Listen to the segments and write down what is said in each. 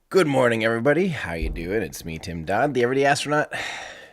Good morning, everybody. How you doing? It's me, Tim Dodd, the Everyday Astronaut.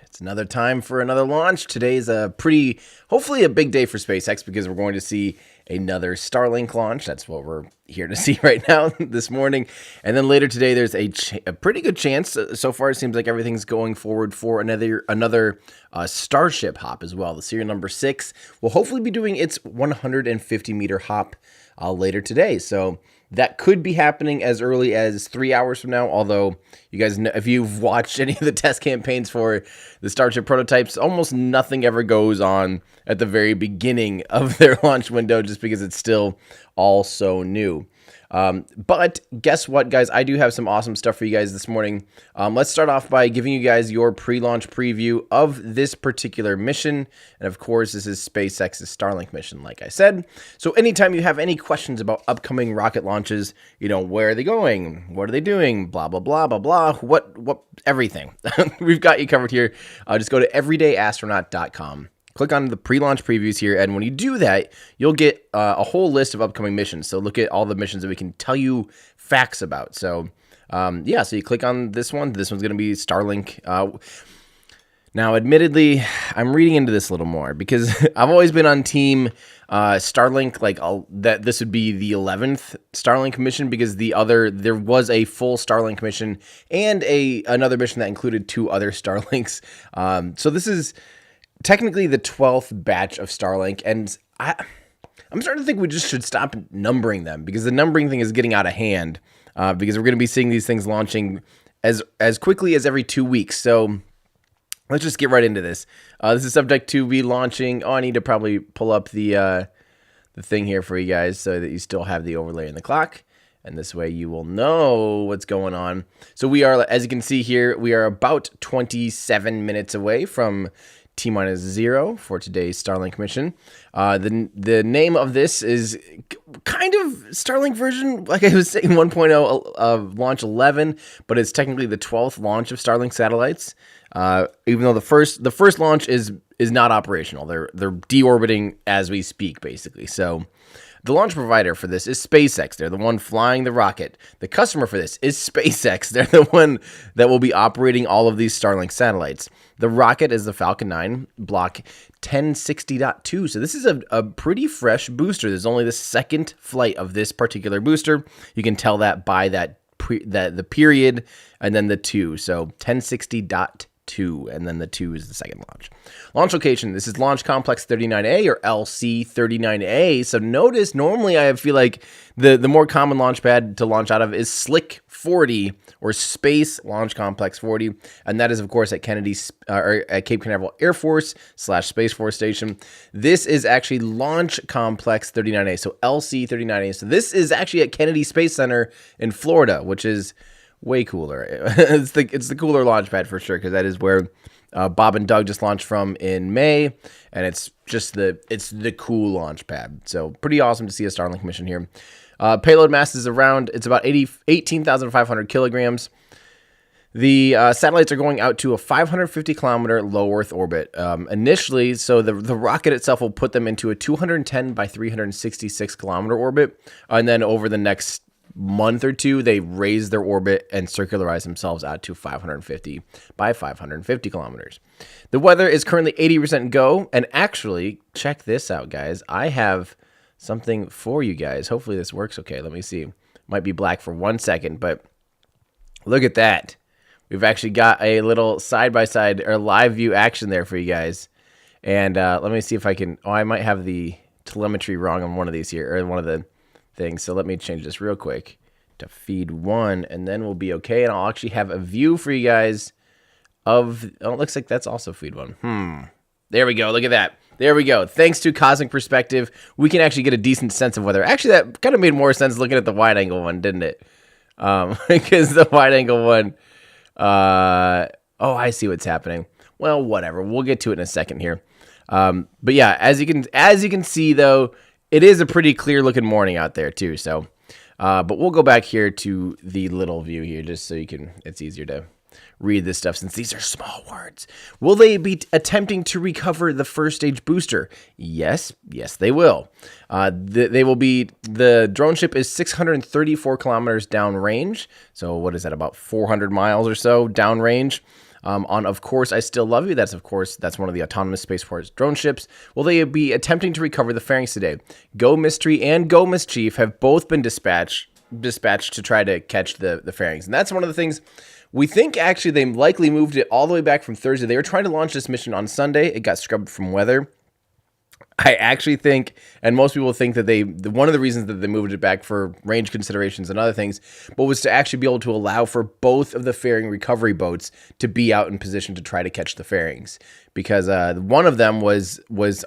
It's another time for another launch. Today's hopefully a big day for SpaceX because we're going to see another Starlink launch. That's what we're here to see right now this morning. And then later today, there's a pretty good chance. So far, it seems like everything's going forward for another Starship hop as well. The serial number 6 will hopefully be doing its 150-meter hop later today. So that could be happening as early as 3 hours from now, although you guys know, if you've watched any of the test campaigns for the Starship prototypes, almost nothing ever goes on at the very beginning of their launch window just because it's still all so new. But guess what, guys? I do have some awesome stuff for you guys this morning. Let's start off by giving you guys your pre-launch preview of this particular mission. And of course, this is SpaceX's Starlink mission, like I said. So anytime you have any questions about upcoming rocket launches, where are they going? What are they doing? Blah, blah, blah, blah, blah. What, everything. We've got you covered here. Just go to everydayastronaut.com. Click on the pre-launch previews here, and when you do that, you'll get a whole list of upcoming missions. So look at all the missions that we can tell you facts about. So, so you click on this one. This one's going to be Starlink. Now, admittedly, I'm reading into this a little more because I've always been on team Starlink, that this would be the 11th Starlink mission because there was a full Starlink mission and another mission that included 2 other Starlinks. So this is technically the 12th batch of Starlink, and I'm starting to think we just should stop numbering them because the numbering thing is getting out of hand because we're going to be seeing these things launching as quickly as every 2 weeks. So let's just get right into this. This is subject to be launching. I need to probably pull up the thing here for you guys so that you still have the overlay in the clock. And this way you will know what's going on. So we are, as you can see here, we are about 27 minutes away from T-minus 0 for today's Starlink mission. The name of this is kind of Starlink version, like I was saying, 1.0 of launch 11, but it's technically the 12th launch of Starlink satellites. Even though the first launch is not operational, they're deorbiting as we speak, basically. So the launch provider for this is SpaceX. They're the one flying the rocket. The customer for this is SpaceX. They're the one that will be operating all of these Starlink satellites. The rocket is the Falcon 9 Block 1060.2. So this is a pretty fresh booster. There's only the second flight of this particular booster. You can tell that by the period and then the 2. So 1060.2. And then the 2 is the second launch. Launch location, this is Launch Complex 39A or LC39A. So notice, normally I feel like the more common launch pad to launch out of is Slick 40 or Space Launch Complex 40. And that is, of course, at at Cape Canaveral Air Force / Space Force Station. This is actually Launch Complex 39A, so LC39A. So this is actually at Kennedy Space Center in Florida, which is way cooler. It's the cooler launch pad for sure, because that is where Bob and Doug just launched from in May, and it's the cool launch pad. So pretty awesome to see a Starlink mission here. Payload mass is it's about 18,500 kilograms. The satellites are going out to a 550-kilometer low Earth orbit initially, so the rocket itself will put them into a 210 by 366-kilometer orbit, and then over the next month or two, they raise their orbit and circularize themselves out to 550 by 550 kilometers. The weather is currently 80% go, and actually, check this out, guys. I have something for you guys. Hopefully this works okay. Let me see. Might be black for 1 second, but look at that. We've actually got a little side-by-side or live view action there for you guys. And let me see if I can... Oh, I might have the telemetry wrong on one of these here, or one of the things. So let me change this real quick to feed 1, and then we'll be okay. And I'll actually have a view for you guys of, oh, it looks like that's also feed 1. There we go. Look at that. There we go. Thanks to Cosmic Perspective, we can actually get a decent sense of weather. Actually, that kind of made more sense looking at the wide angle one, didn't it? Because the wide angle one, oh, I see what's happening. Well, whatever. We'll get to it in a second here. But yeah, as you can see though, it is a pretty clear looking morning out there too. So, but we'll go back here to the little view here just so you can, it's easier to read this stuff since these are small words. Will they be attempting to recover the first stage booster? Yes, they will. The drone ship is 634 kilometers downrange. So what is that, about 400 miles or so downrange? On Of Course I Still Love You. That's one of the autonomous spaceport's drone ships. Will they be attempting to recover the fairings today? Go Mystery and Go Mischief have both been dispatched to try to catch the fairings. And that's one of the things we think actually they likely moved it all the way back from Thursday. They were trying to launch this mission on Sunday. It got scrubbed from weather. I actually think, and most people think that one of the reasons that they moved it back for range considerations and other things, but was to actually be able to allow for both of the fairing recovery boats to be out in position to try to catch the fairings. Because one of them was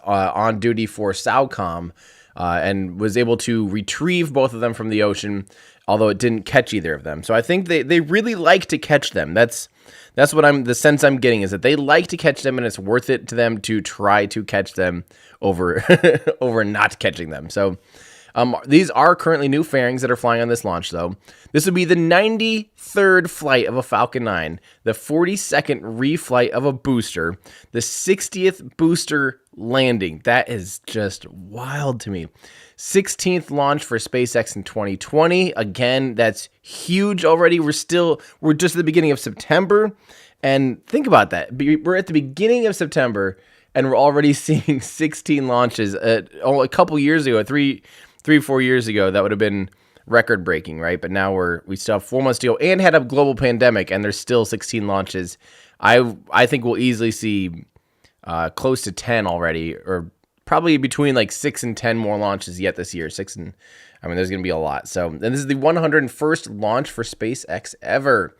on duty for SAOCOM and was able to retrieve both of them from the ocean, although it didn't catch either of them. So I think they really like to catch them. That's what the sense I'm getting is that they like to catch them, and it's worth it to them to try to catch them over over not catching them. So these are currently new fairings that are flying on this launch, though. This would be the 93rd flight of a Falcon 9, the 42nd reflight of a booster, the 60th booster landing. That is just wild to me. 16th launch for SpaceX in 2020. Again, that's huge already. We're just at the beginning of September. And think about that. We're at the beginning of September, and we're already seeing 16 launches. A couple years ago, 4 years ago, that would have been record breaking, right? But now we still have 4 months to go and had a global pandemic, and there's still 16 launches. I think we'll easily see close to 10 already, or probably between like 6 and 10 more launches yet this year. There's going to be a lot. So, and this is the 101st launch for SpaceX ever.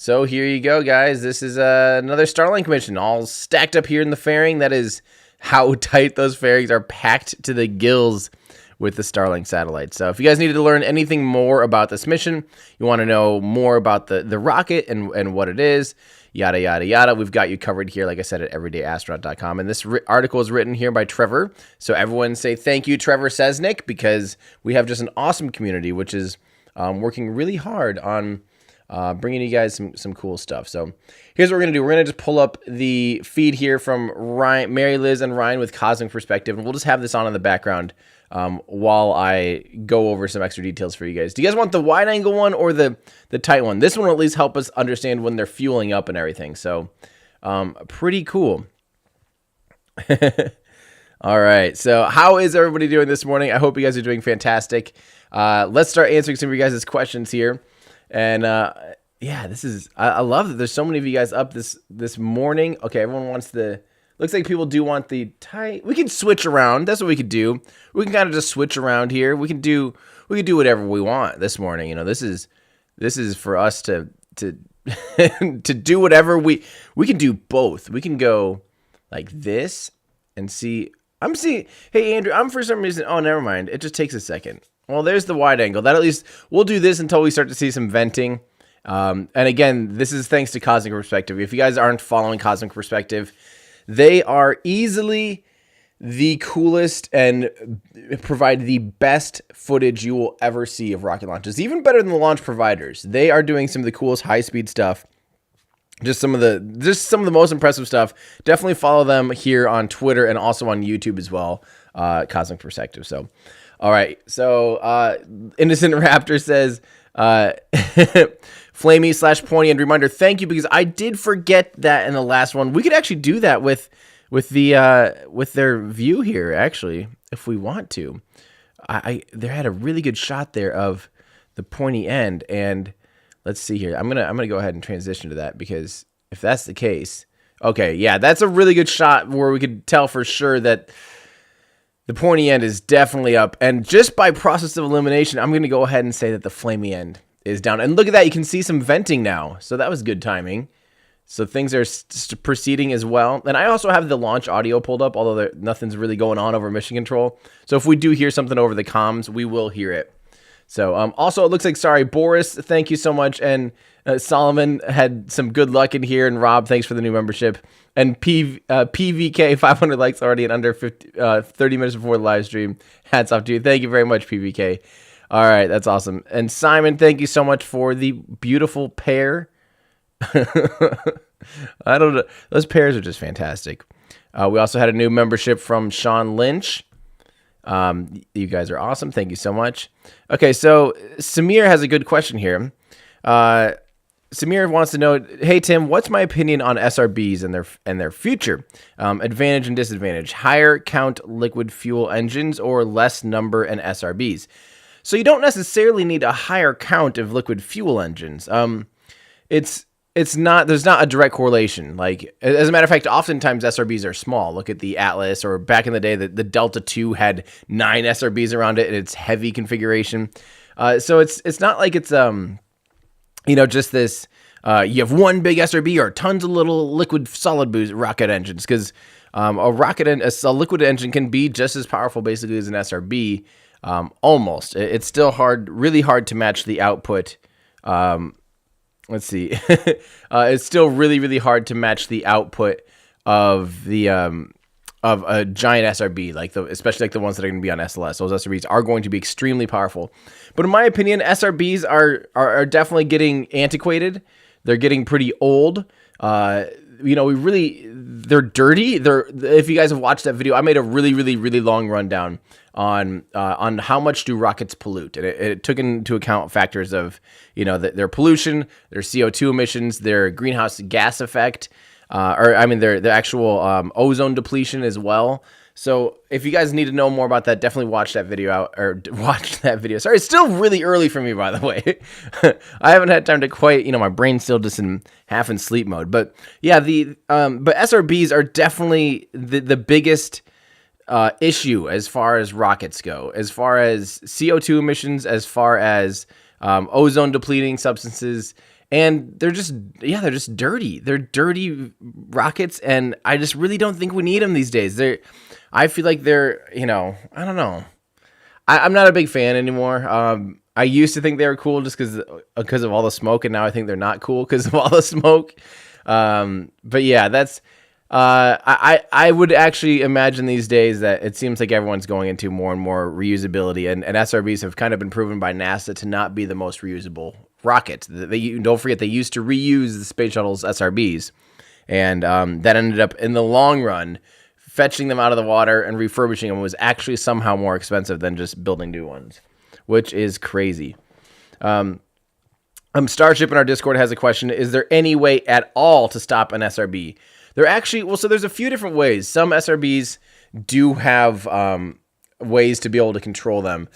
So here you go, guys. This is another Starlink mission, all stacked up here in the fairing. That is how tight those fairings are, packed to the gills with the Starlink satellite. So if you guys needed to learn anything more about this mission, you want to know more about the rocket and what it is, yada, yada, yada, we've got you covered here, like I said, at everydayastronaut.com. And this article is written here by Trevor. So everyone say thank you, Trevor Sesnick, because we have just an awesome community, which is working really hard on bringing you guys some cool stuff. So here's what we're going to do. We're going to just pull up the feed here from Ryan, Mary Liz and Ryan with Cosmic Perspective, and we'll just have this on in the background while I go over some extra details for you guys. Do you guys want the wide angle one or the tight one? This one will at least help us understand when they're fueling up and everything. So pretty cool. All right. So how is everybody doing this morning? I hope you guys are doing fantastic. Let's start answering some of you guys' questions here. And yeah, I love that there's so many of you guys up this morning. Okay, everyone wants looks like people do want the tight. We can switch around. That's what we could do. We can kind of just switch around here. We can do whatever we want this morning. You know, this is for us to to do whatever we can do both. We can go like this and see. Hey Andrew, I'm for some reason. Oh, never mind. It just takes a second. Well, there's the wide angle. That at least we'll do this until we start to see some venting. And again, this is thanks to Cosmic Perspective. If you guys aren't following Cosmic Perspective, they are easily the coolest and provide the best footage you will ever see of rocket launches, even better than the launch providers. They are doing some of the coolest high-speed stuff. Just some of the most impressive stuff. Definitely follow them here on Twitter and also on YouTube as well. Cosmic Perspective. So, all right. So, Innocent Raptor says, Flamey/pointy and reminder. Thank you, because I did forget that in the last one. We could actually do that with their view here, actually, if we want to. They had a really good shot there of the pointy end, and let's see here. I'm gonna go ahead and transition to that, because if that's the case, okay, yeah, that's a really good shot where we could tell for sure that The pointy end is definitely up. And just by process of elimination, I'm going to go ahead and say that the flamey end is down. And look at that. You can see some venting now. So that was good timing. So things are proceeding as well. And I also have the launch audio pulled up, although nothing's really going on over mission control. So if we do hear something over the comms, we will hear it. So also, it looks like, sorry, Boris, thank you so much. And Solomon had some good luck in here. And Rob, thanks for the new membership. And PVK, 500 likes already in under 30 minutes before the live stream. Hats off to you. Thank you very much, PVK. All right, that's awesome. And Simon, thank you so much for the beautiful pair. I don't know. Those pairs are just fantastic. We also had a new membership from Sean Lynch. You guys are awesome. Thank you so much. Okay, so Samir has a good question here. Samir wants to know, hey Tim, what's my opinion on SRBs and their future? Advantage and disadvantage: higher count liquid fuel engines or less number and SRBs. So you don't necessarily need a higher count of liquid fuel engines. There's not a direct correlation. Like, as a matter of fact, oftentimes SRBs are small. Look at the Atlas, or back in the day, the Delta II had 9 SRBs around it, and it's heavy configuration. So it's not like it's just this. You have one big SRB or tons of little liquid solid boost rocket engines, because a liquid engine can be just as powerful basically as an SRB. Almost, it's still really hard to match the output. Let's see. It's still really, really hard to match the output of a giant SRB, especially like the ones that are going to be on SLS. Those SRBs are going to be extremely powerful. But in my opinion, SRBs are definitely getting antiquated. They're getting pretty old. They're dirty. If you guys have watched that video, I made a really, really, really long rundown on how much do rockets pollute, and it took into account factors of their pollution, their CO2 emissions, their greenhouse gas effect, their actual ozone depletion as well. So if you guys need to know more about that, definitely watch that video Sorry, it's still really early for me, by the way. I haven't had time to quite, my brain's still just half in sleep mode. But yeah, but SRBs are definitely the biggest issue as far as rockets go, as far as CO2 emissions, as far as ozone depleting substances. And they're just dirty. They're dirty rockets, and I just really don't think we need them these days. I feel like they're, I don't know. I'm not a big fan anymore. I used to think they were cool just because of all the smoke, and now I think they're not cool because of all the smoke. But yeah, that's I would actually imagine these days that it seems like everyone's going into more and more reusability, and SRBs have kind of been proven by NASA to not be the most reusable rockets. Don't forget, they used to reuse the space shuttle's SRBs, and that ended up in the long run fetching them out of the water and refurbishing them was actually somehow more expensive than just building new ones, which is crazy. Starship in our Discord has a question: is there any way at all to stop an SRB? So there's a few different ways. Some SRBs do have ways to be able to control them.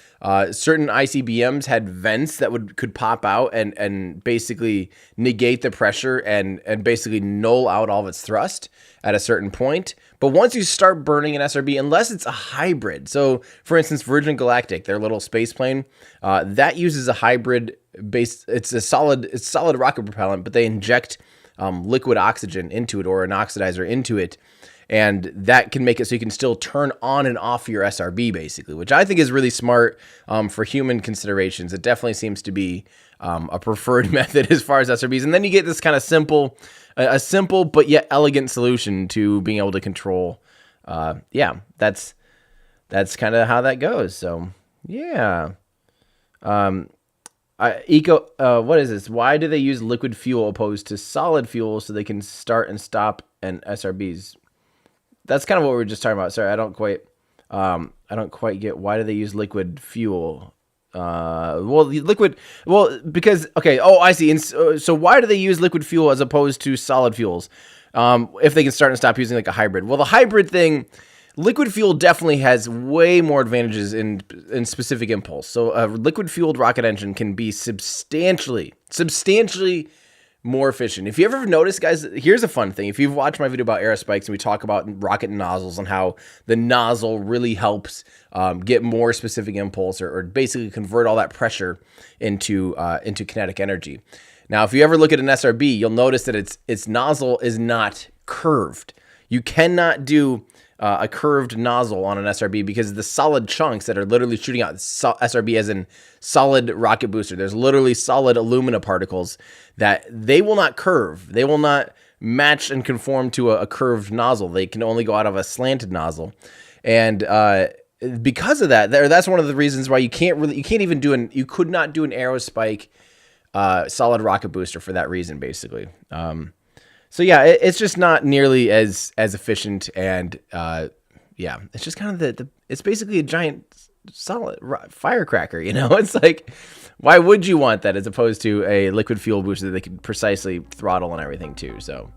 Certain ICBMs had vents that could pop out and basically negate the pressure and basically null out all of its thrust at a certain point. But once you start burning an SRB, unless it's a hybrid, so for instance, Virgin Galactic, their little space plane, that uses a hybrid base. It's solid rocket propellant, but they inject liquid oxygen into it, or an oxidizer into it, and that can make it so you can still turn on and off your SRB, basically, which I think is really smart for human considerations. It definitely seems to be a preferred method as far as SRBs, and then you get this kind of simple but yet elegant solution to being able to control. That's kind of how that goes. So yeah. What is this? Why do they use liquid fuel opposed to solid fuel so they can start and stop an SRBs? That's kind of what we were just talking about. Sorry, I don't quite get why do they use liquid fuel? Because okay. Oh, I see. And so why do they use liquid fuel as opposed to solid fuels? If they can start and stop using like a hybrid. Well, the hybrid thing. Liquid fuel definitely has way more advantages in specific impulse. So a liquid fueled rocket engine can be substantially more efficient. If you ever notice, guys, here's a fun thing. If you've watched my video about aerospikes and we talk about rocket nozzles and how the nozzle really helps get more specific impulse or basically convert all that pressure into kinetic energy. Now, if you ever look at an SRB, you'll notice that its nozzle is not curved. You cannot do a curved nozzle on an SRB because the solid chunks that are literally shooting out SRB as in solid rocket booster, there's literally solid alumina particles that they will not curve. They will not match and conform to a curved nozzle. They can only go out of a slanted nozzle. And because of that, that's one of the reasons why you could not do an aerospike solid rocket booster for that reason, basically. So yeah, it's just not nearly as efficient, and yeah, it's just kind of it's basically a giant solid firecracker, you know? It's like, why would you want that as opposed to a liquid fuel booster that they could precisely throttle and everything too? So,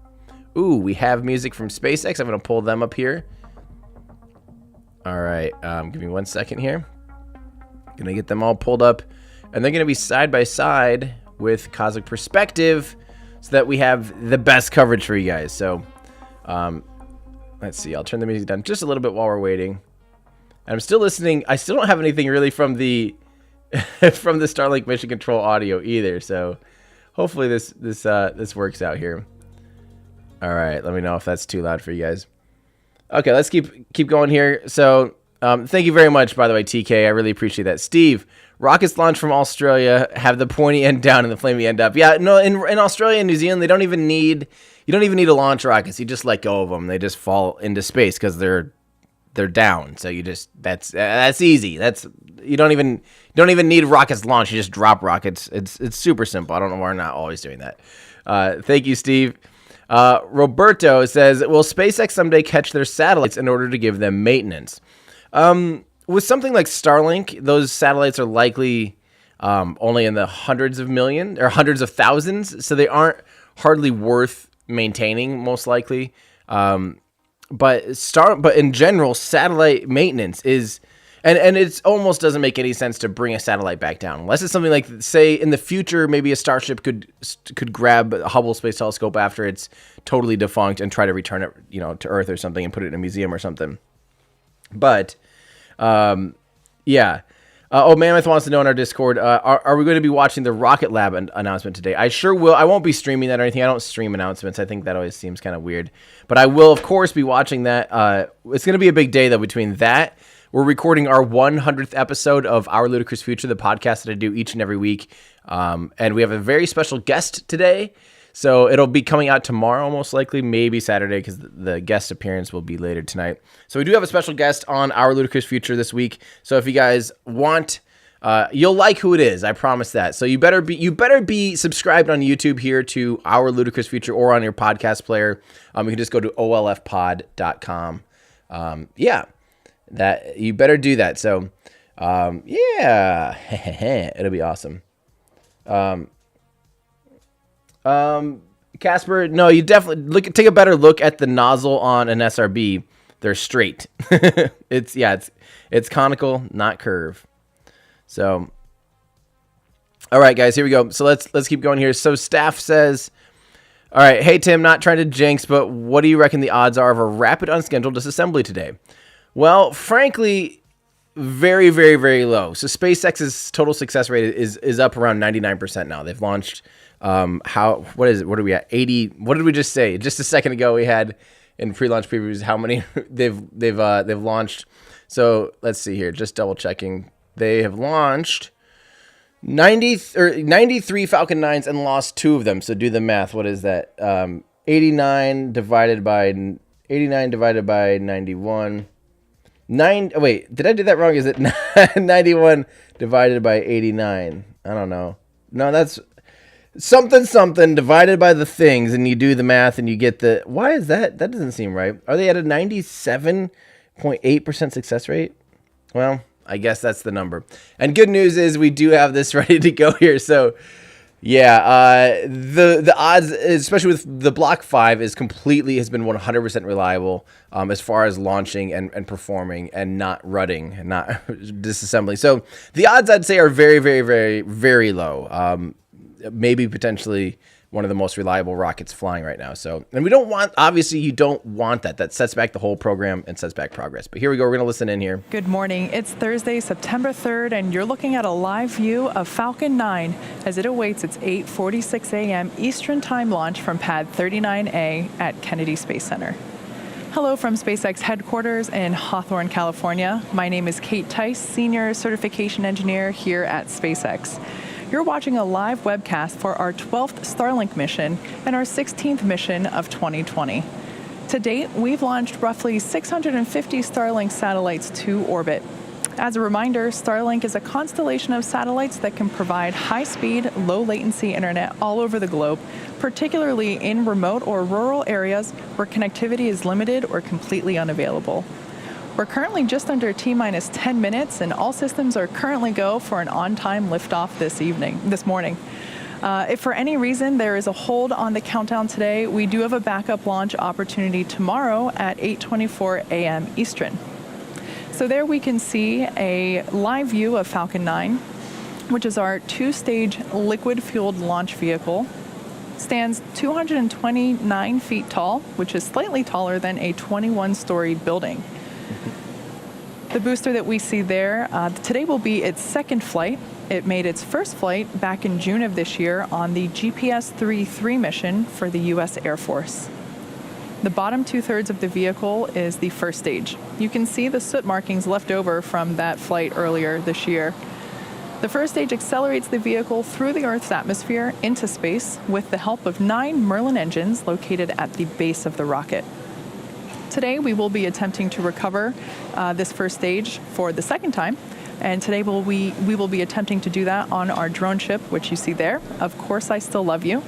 ooh, we have music from SpaceX. I'm gonna pull them up here. All right, give me 1 second here. Gonna get them all pulled up, and they're gonna be side by side with Cosmic Perspective, so that we have the best coverage for you guys. So, let's see. I'll turn the music down just a little bit while we're waiting. And I'm still listening. I still don't have anything really from the from the Starlink mission control audio either. So, hopefully this works out here. All right. Let me know if that's too loud for you guys. Okay. Let's keep going here. So, thank you very much, by the way, TK. I really appreciate that. Steve. Rockets launched from Australia have the pointy end down and the flamey end up. Yeah, no, in Australia and New Zealand, you don't even need to launch rockets. You just let go of them. They just fall into space because they're down. So that's easy. You don't even need rockets launched. You just drop rockets. It's super simple. I don't know why we're not always doing that. Thank you, Steve. Roberto says, will SpaceX someday catch their satellites in order to give them maintenance? With something like Starlink, those satellites are likely only in the hundreds of million or hundreds of thousands, so they aren't hardly worth maintaining, most likely. But in general, satellite maintenance is, and it almost doesn't make any sense to bring a satellite back down unless it's something like, say, in the future, maybe a Starship could grab a Hubble Space Telescope after it's totally defunct and try to return it, to Earth or something and put it in a museum or something. But yeah. Mammoth wants to know in our Discord, are we going to be watching the Rocket Lab announcement today? I sure will. I won't be streaming that or anything. I don't stream announcements. I think that always seems kind of weird. But I will, of course, be watching that. It's going to be a big day, though, between that. We're recording our 100th episode of Our Ludicrous Future, the podcast that I do each and every week. And we have a very special guest today. So it'll be coming out tomorrow, most likely, maybe Saturday, because the guest appearance will be later tonight. So we do have a special guest on Our Ludicrous Future this week. So if you guys want, you'll like who it is. I promise that. So you better be subscribed on YouTube here to Our Ludicrous Future or on your podcast player. You can just go to olfpod.com. Yeah, that you better do that. So yeah, it'll be awesome. Casper, no, you definitely take a better look at the nozzle on an SRB. They're straight. It's conical, not curve. So, all right, guys, here we go. So let's keep going here. So Staff says, all right, hey Tim, not trying to jinx, but what do you reckon the odds are of a rapid unscheduled disassembly today? Well, frankly, very, very, very low. So SpaceX's total success rate is up around 99% now. They've launched. What is it? What are we at? 80. What did we just say? Just a second ago, we had in pre-launch previews how many they've launched. So let's see here. Just double checking. They have launched 93 Falcon 9s and lost 2 of them. So do the math. What is that? 89 divided by 91. Wait, did I do that wrong? Is it 91 divided by 89? I don't know. No, that's something divided by the things, and you do the math and you get the, why is that? That doesn't seem right. Are they at a 97.8% success rate? Well, I guess that's the number. And good news is we do have this ready to go here. So yeah, the odds, especially with the Block 5, has been 100% reliable as far as launching and performing and not rutting and not disassembling. So the odds, I'd say, are very, very, very, very low. Maybe potentially one of the most reliable rockets flying right now. So, and we don't want, obviously you don't want that. That sets back the whole program and sets back progress. But here we go. We're going to listen in here. Good morning. It's Thursday, September 3rd, and you're looking at a live view of Falcon 9 as it awaits its 8:46 a.m. Eastern Time launch from Pad 39A at Kennedy Space Center. Hello from SpaceX headquarters in Hawthorne, California. My name is Kate Tice, Senior Certification Engineer here at SpaceX. You're watching a live webcast for our 12th Starlink mission and our 16th mission of 2020. To date, we've launched roughly 650 Starlink satellites to orbit. As a reminder, Starlink is a constellation of satellites that can provide high-speed, low-latency internet all over the globe, particularly in remote or rural areas where connectivity is limited or completely unavailable. We're currently just under T-minus 10 minutes, and all systems are currently go for an on-time liftoff this morning. If for any reason there is a hold on the countdown today, we do have a backup launch opportunity tomorrow at 8:24 a.m. Eastern. So there we can see a live view of Falcon 9, which is our two-stage liquid-fueled launch vehicle. Stands 229 feet tall, which is slightly taller than a 21-story building. The booster that we see there, today will be its second flight. It made its first flight back in June of this year on the GPS-3 mission for the U.S. Air Force. The bottom two-thirds of the vehicle is the first stage. You can see the soot markings left over from that flight earlier this year. The first stage accelerates the vehicle through the Earth's atmosphere into space with the help of 9 Merlin engines located at the base of the rocket. Today, we will be attempting to recover this first stage for the second time. And today we will be attempting to do that on our drone ship, which you see there. Of course, I Still Love You.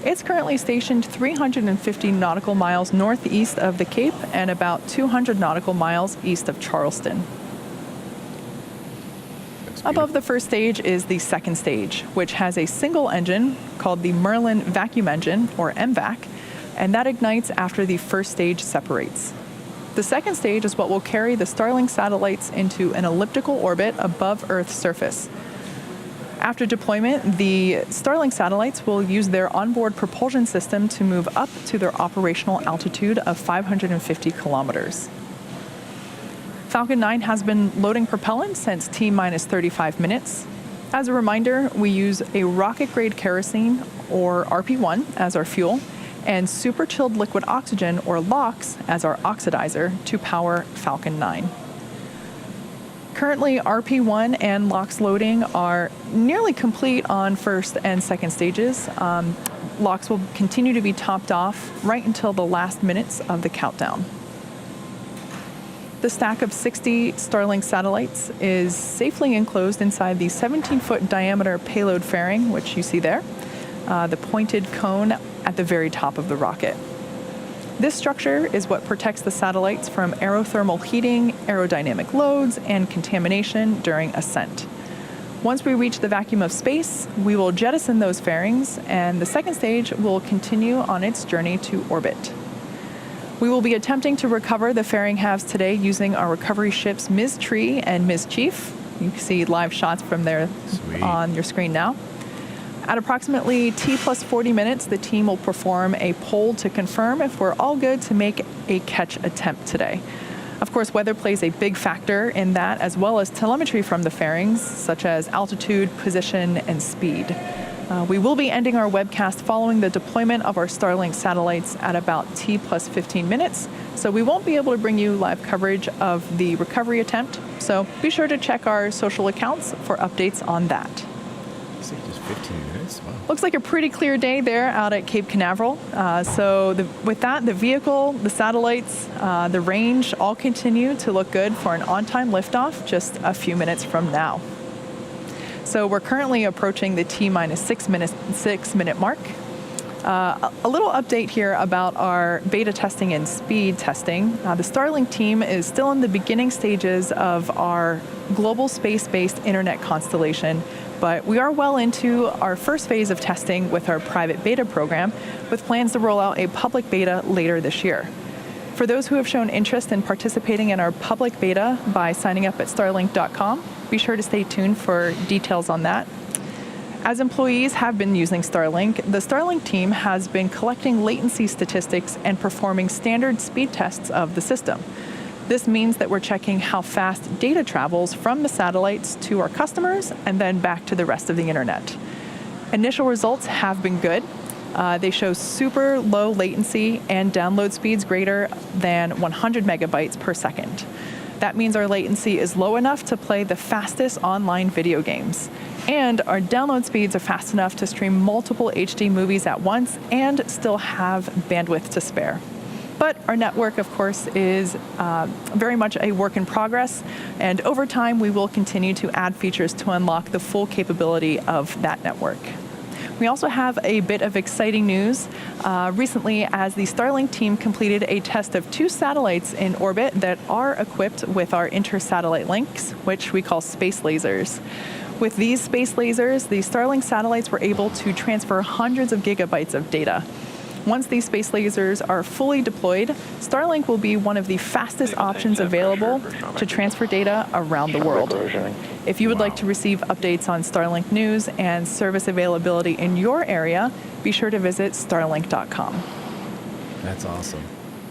It's currently stationed 350 nautical miles northeast of the Cape and about 200 nautical miles east of Charleston. Above the first stage is the second stage, which has a single engine called the Merlin vacuum engine, or MVAC, and that ignites after the first stage separates. The second stage is what will carry the Starlink satellites into an elliptical orbit above Earth's surface. After deployment, the Starlink satellites will use their onboard propulsion system to move up to their operational altitude of 550 kilometers. Falcon 9 has been loading propellant since T-minus 35 minutes. As a reminder, we use a rocket-grade kerosene, or RP1, as our fuel, and super chilled liquid oxygen, or LOX, as our oxidizer to power Falcon 9. Currently, RP1 and LOX loading are nearly complete on first and second stages. LOX will continue to be topped off right until the last minutes of the countdown. The stack of 60 Starlink satellites is safely enclosed inside the 17-foot diameter payload fairing, which you see there, the pointed cone at the very top of the rocket. This structure is what protects the satellites from aerothermal heating, aerodynamic loads, and contamination during ascent. Once we reach the vacuum of space, we will jettison those fairings, and the second stage will continue on its journey to orbit. We will be attempting to recover the fairing halves today using our recovery ships Ms. Tree and Ms. Chief. You can see live shots from there on your screen now. At approximately T plus 40 minutes, the team will perform a poll to confirm if we're all good to make a catch attempt today. Of course, weather plays a big factor in that, as well as telemetry from the fairings, such as altitude, position, and speed. We will be ending our webcast following the deployment of our Starlink satellites at about T plus 15 minutes, so we won't be able to bring you live coverage of the recovery attempt. So be sure to check our social accounts for updates on that. Just 15 minutes? Wow. Looks like a pretty clear day there out at Cape Canaveral. With that, the vehicle, the satellites, the range all continue to look good for an on-time liftoff just a few minutes from now. So we're currently approaching the T-minus 6 minute mark. A little update here about our beta testing and speed testing. The Starlink team is still in the beginning stages of our global space-based internet constellation, but we are well into our first phase of testing with our private beta program, with plans to roll out a public beta later this year. For those who have shown interest in participating in our public beta by signing up at starlink.com, be sure to stay tuned for details on that. As employees have been using Starlink, the Starlink team has been collecting latency statistics and performing standard speed tests of the system. This means that we're checking how fast data travels from the satellites to our customers and then back to the rest of the internet. Initial results have been good. They show super low latency and download speeds greater than 100 megabytes per second. That means our latency is low enough to play the fastest online video games. And our download speeds are fast enough to stream multiple HD movies at once and still have bandwidth to spare. But our network, of course, is very much a work in progress. And over time, we will continue to add features to unlock the full capability of that network. We also have a bit of exciting news. Recently, as the Starlink team completed a test of 2 satellites in orbit that are equipped with our inter-satellite links, which we call space lasers. With these space lasers, the Starlink satellites were able to transfer hundreds of gigabytes of data. Once these space lasers are fully deployed, Starlink will be one of the fastest options available to transfer data around the world. If you would like to receive updates on Starlink news and service availability in your area, be sure to visit starlink.com. That's awesome.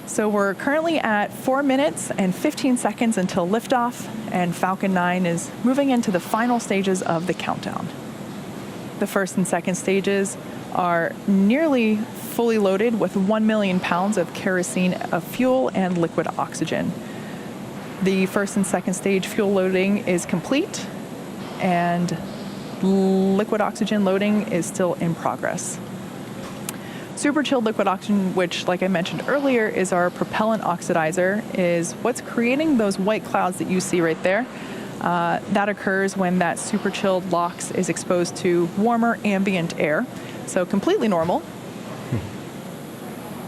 So we're currently at 4 minutes and 15 seconds until liftoff, and Falcon 9 is moving into the final stages of the countdown. The first and second stages are nearly fully loaded with 1 million pounds of kerosene of fuel and liquid oxygen. The first and second stage fuel loading is complete, and liquid oxygen loading is still in progress. Super chilled liquid oxygen, which, like I mentioned earlier, is our propellant oxidizer, is what's creating those white clouds that you see right there. That occurs when that super chilled LOX is exposed to warmer ambient air, so completely normal.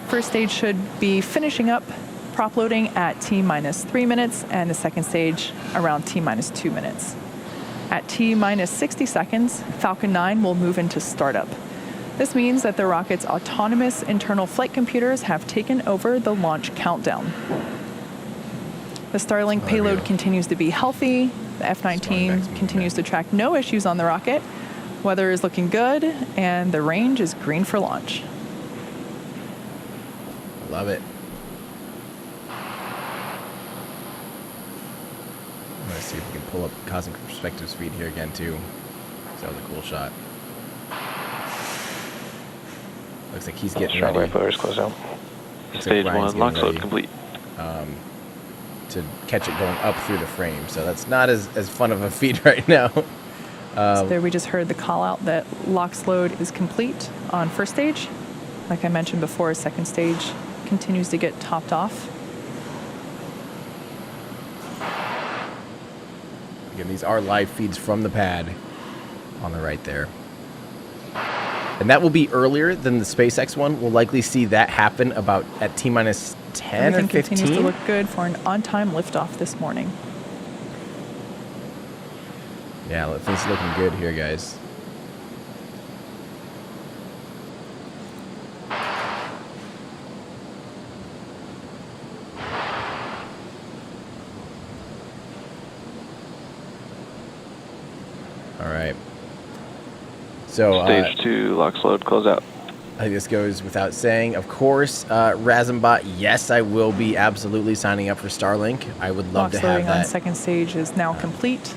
First stage should be finishing up prop loading at T-minus 3 minutes, and the second stage around T-minus 2 minutes. At T-minus 60 seconds, Falcon 9 will move into startup. This means that the rocket's autonomous internal flight computers have taken over the launch countdown. The Starlink payload continues to be healthy. The F-19 continues to track no issues on the rocket. Weather is looking good, and the range is green for launch. Love it. Let's see if we can pull up cosmic perspective speed here again too. That was a cool shot. Looks like he's getting ready. Right flares close out. Stage like 1 LOX load complete. To catch it going up through the frame, so that's not as fun of a feat right now. So there we just heard the call out that LOX load is complete on first stage. Like I mentioned before, second stage continues to get topped off. Again, these are live feeds from the pad on the right there. And that will be earlier than the SpaceX one. We'll likely see that happen about at T-minus 10 or 15. Everything continues to look good for an on-time liftoff this morning. Yeah, things are looking good here, guys. All right. So Stage 2 LOX load close out. I think this goes without saying. Of course, Razimbot, yes, I will be absolutely signing up for Starlink. I would love to have that. On second stage is now complete.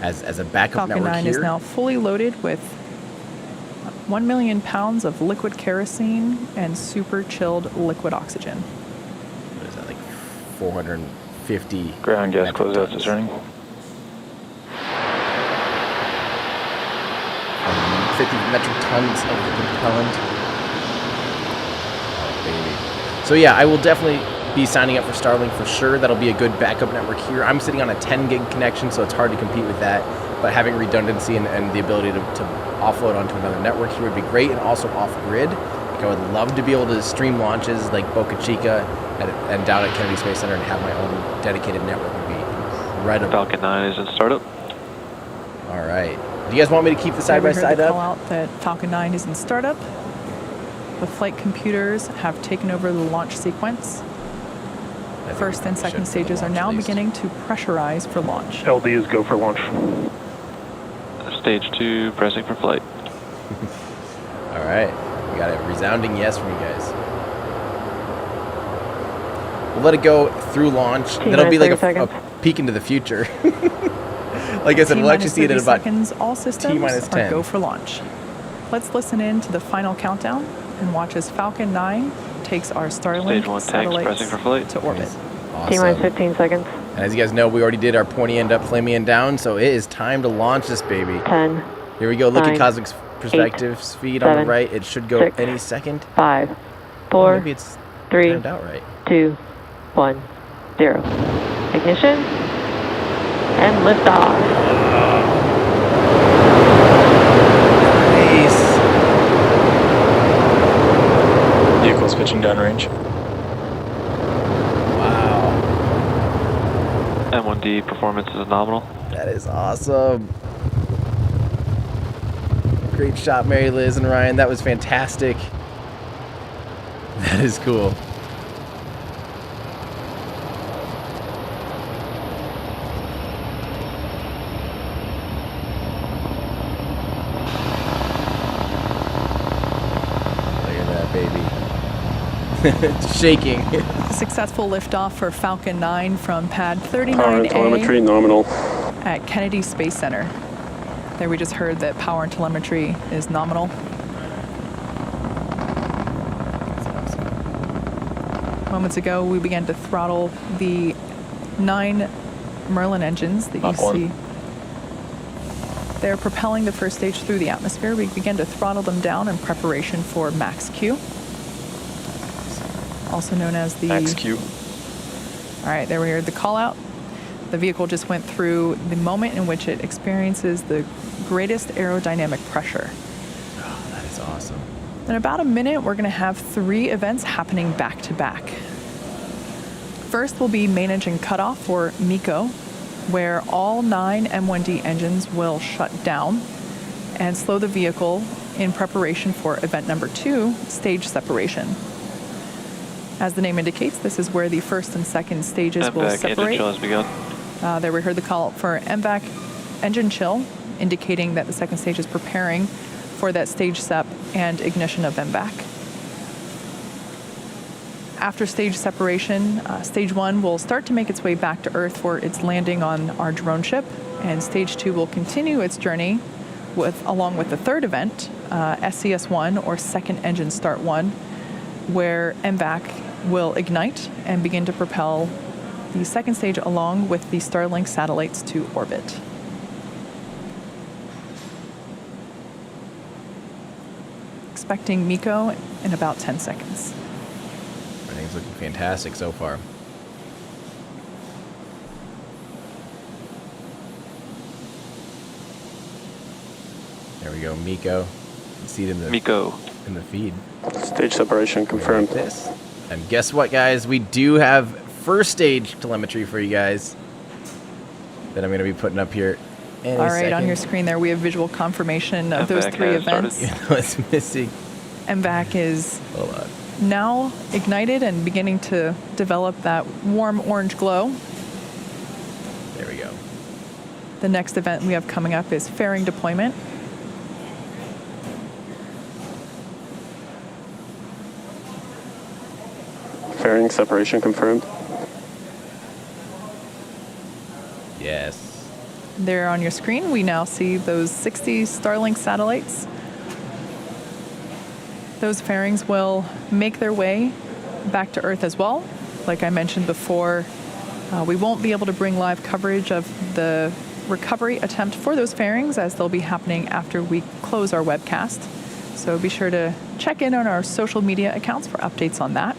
As a backup Falcon network 9 here. is now fully loaded with 1 million pounds of liquid kerosene and super chilled liquid oxygen. What is that, like 450 Ground gas metric closeout tons. discerning. 50 metric tons of the propellant. Oh, baby. So yeah, I will definitely be signing up for Starlink for sure. That'll be a good backup network here. I'm sitting on a 10 gig connection, so it's hard to compete with that. But having redundancy and the ability to offload onto another network here would be great, and also off-grid. Like, I would love to be able to stream launches like Boca Chica and down at Kennedy Space Center and have my own dedicated network. Would be incredible. Falcon 9 is in startup. All right. Do you guys want me to keep the side-by-side Call up? out that Falcon 9 is in startup. The flight computers have taken over the launch sequence. First and second stages are now beginning to pressurize for launch. LD is go for launch. Stage 2, pressing for flight. All right. We got a resounding yes from you guys. We'll let it go through launch. That'll be like a peek into the future. Like I said, we'll actually see it in about seconds. All systems T-minus 10. are go for launch. Let's listen in to the final countdown and watch as Falcon 9 takes our Starlink Stage 1 tanks pressing for flight. to orbit. Awesome. T-minus 15 seconds. And as you guys know, we already did our pointy end up, flaming end down, so it is time to launch this baby. 10. Here we go. Look at 9, Cosmic's perspective 8, speed on the 7, right. It should go 6, any second. 5, Or 4, maybe it's 3, timed out right. 2, 1, 0. Ignition. And liftoff. Nice. Vehicle's pitching downrange. Wow. M1D performance is nominal. That is awesome. Great shot, Mary Liz and Ryan. That was fantastic. That is cool. Look at that baby. It's shaking. Successful liftoff for Falcon 9 from pad Power 39A and telemetry nominal. at Kennedy Space Center. There we just heard that power and telemetry is nominal. Moments ago, we began to throttle the 9 Merlin engines that you Mach 1. see. They're propelling the first stage through the atmosphere. We began to throttle them down in preparation for max Q, also known as the Max Q. All right, there we heard the call out. The vehicle just went through the moment in which it experiences the greatest aerodynamic pressure. Oh, that is awesome. In about a minute, we're going to have 3 events happening back to back. First will be main engine cutoff for MECO, where all 9 M1D engines will shut down and slow the vehicle in preparation for event number 2, stage separation. As the name indicates, this is where the first and second stages will MVAC engine separate. chill has begun. There we heard the call for MVAC engine chill, indicating that the second stage is preparing for that stage sep and ignition of MVAC. After stage separation, stage 1 will start to make its way back to Earth for its landing on our drone ship, and stage 2 will continue its journey along with the third event, SCS-1 or second engine start 1, where MVAC will ignite and begin to propel the second stage along with the Starlink satellites to orbit. Expecting MECO in about 10 seconds. Everything's looking fantastic so far. There we go, MECO. You can see it in the MECO. in the feed. Stage separation confirmed. Like this. And guess what, guys? We do have first stage telemetry for you guys that I'm going to be putting up here. Any All right, second. on your screen there, we have visual confirmation of those MVAC 3 has started. events. You know it's missing. MVAC is Hold on. now ignited and beginning to develop that warm orange glow. There we go. The next event we have coming up is fairing deployment. Fairing separation confirmed. Yes. There on your screen, we now see those 60 Starlink satellites. Those fairings will make their way back to Earth as well. Like I mentioned before, we won't be able to bring live coverage of the recovery attempt for those fairings, as they'll be happening after we close our webcast. So be sure to check in on our social media accounts for updates on that.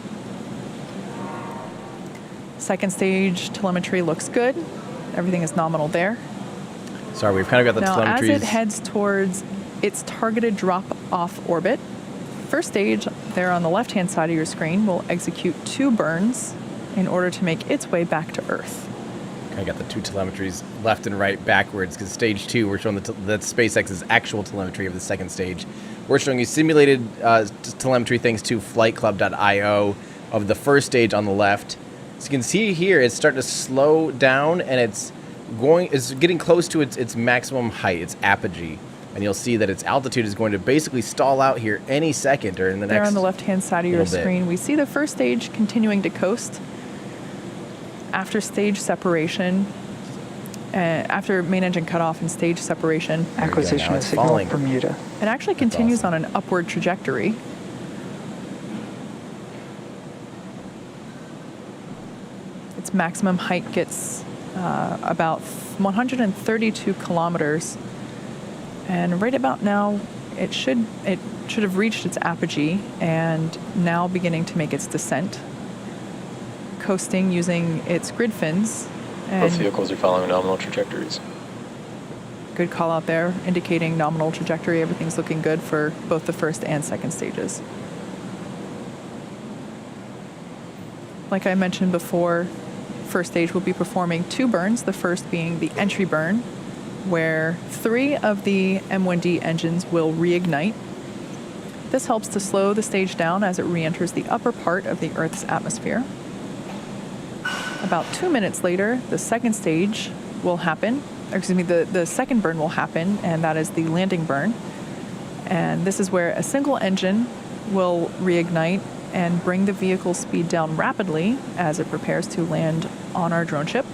Second stage telemetry looks good. Everything is nominal there. Sorry, we've kind of got the Now, as telemetries. it heads towards its targeted drop-off orbit, first stage there on the left-hand side of your screen will execute 2 burns in order to make its way back to Earth. I got the 2 telemetries left and right backwards because stage 2, we're showing that's SpaceX's actual telemetry of the second stage. We're showing you simulated telemetry thanks to flightclub.io of the first stage on the left. So you can see here it's starting to slow down and it's getting close to its maximum height, its apogee, and you'll see that its altitude is going to basically stall out here any second or in the There next. on the left-hand side of your little bit. screen, we see the first stage continuing to coast. After stage separation, after main engine cutoff and stage separation, Acquisition now of it's signal falling. Bermuda. it actually continues on an upward trajectory. Its maximum height gets about 132 kilometers, and right about now it should have reached its apogee and now beginning to make its descent, coasting using its grid fins. Both And vehicles are following nominal trajectories. good call out there, indicating nominal trajectory. Everything's looking good for both the first and second stages. Like I mentioned before, first stage will be performing 2 burns, the first being the entry burn, where 3 of the M1D engines will reignite. This helps to slow the stage down as it re-enters the upper part of the Earth's atmosphere. About 2 minutes later, the second stage will happen, or excuse me, the second burn will happen, and that is the landing burn. And this is where a single engine will reignite and bring the vehicle's speed down rapidly as it prepares to land on our drone ship.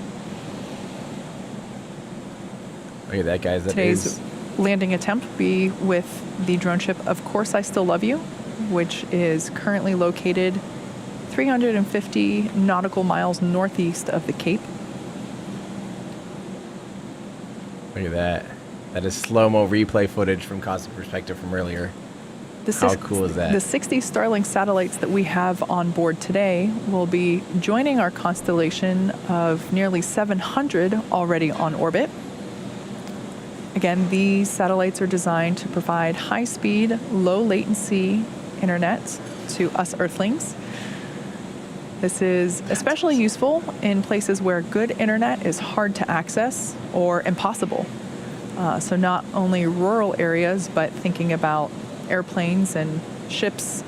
Look at that, guys. That Today's is landing attempt will be with the drone ship Of Course I Still Love You, which is currently located 350 nautical miles northeast of the Cape. Look at that. That is slow-mo replay footage from Cosmic Perspective from earlier. How cool is that? The 60 Starlink satellites that we have on board today will be joining our constellation of nearly 700 already on orbit. Again, these satellites are designed to provide high-speed, low-latency internet to us Earthlings. This is especially useful in places where good internet is hard to access or impossible. So not only rural areas, but thinking about airplanes and ships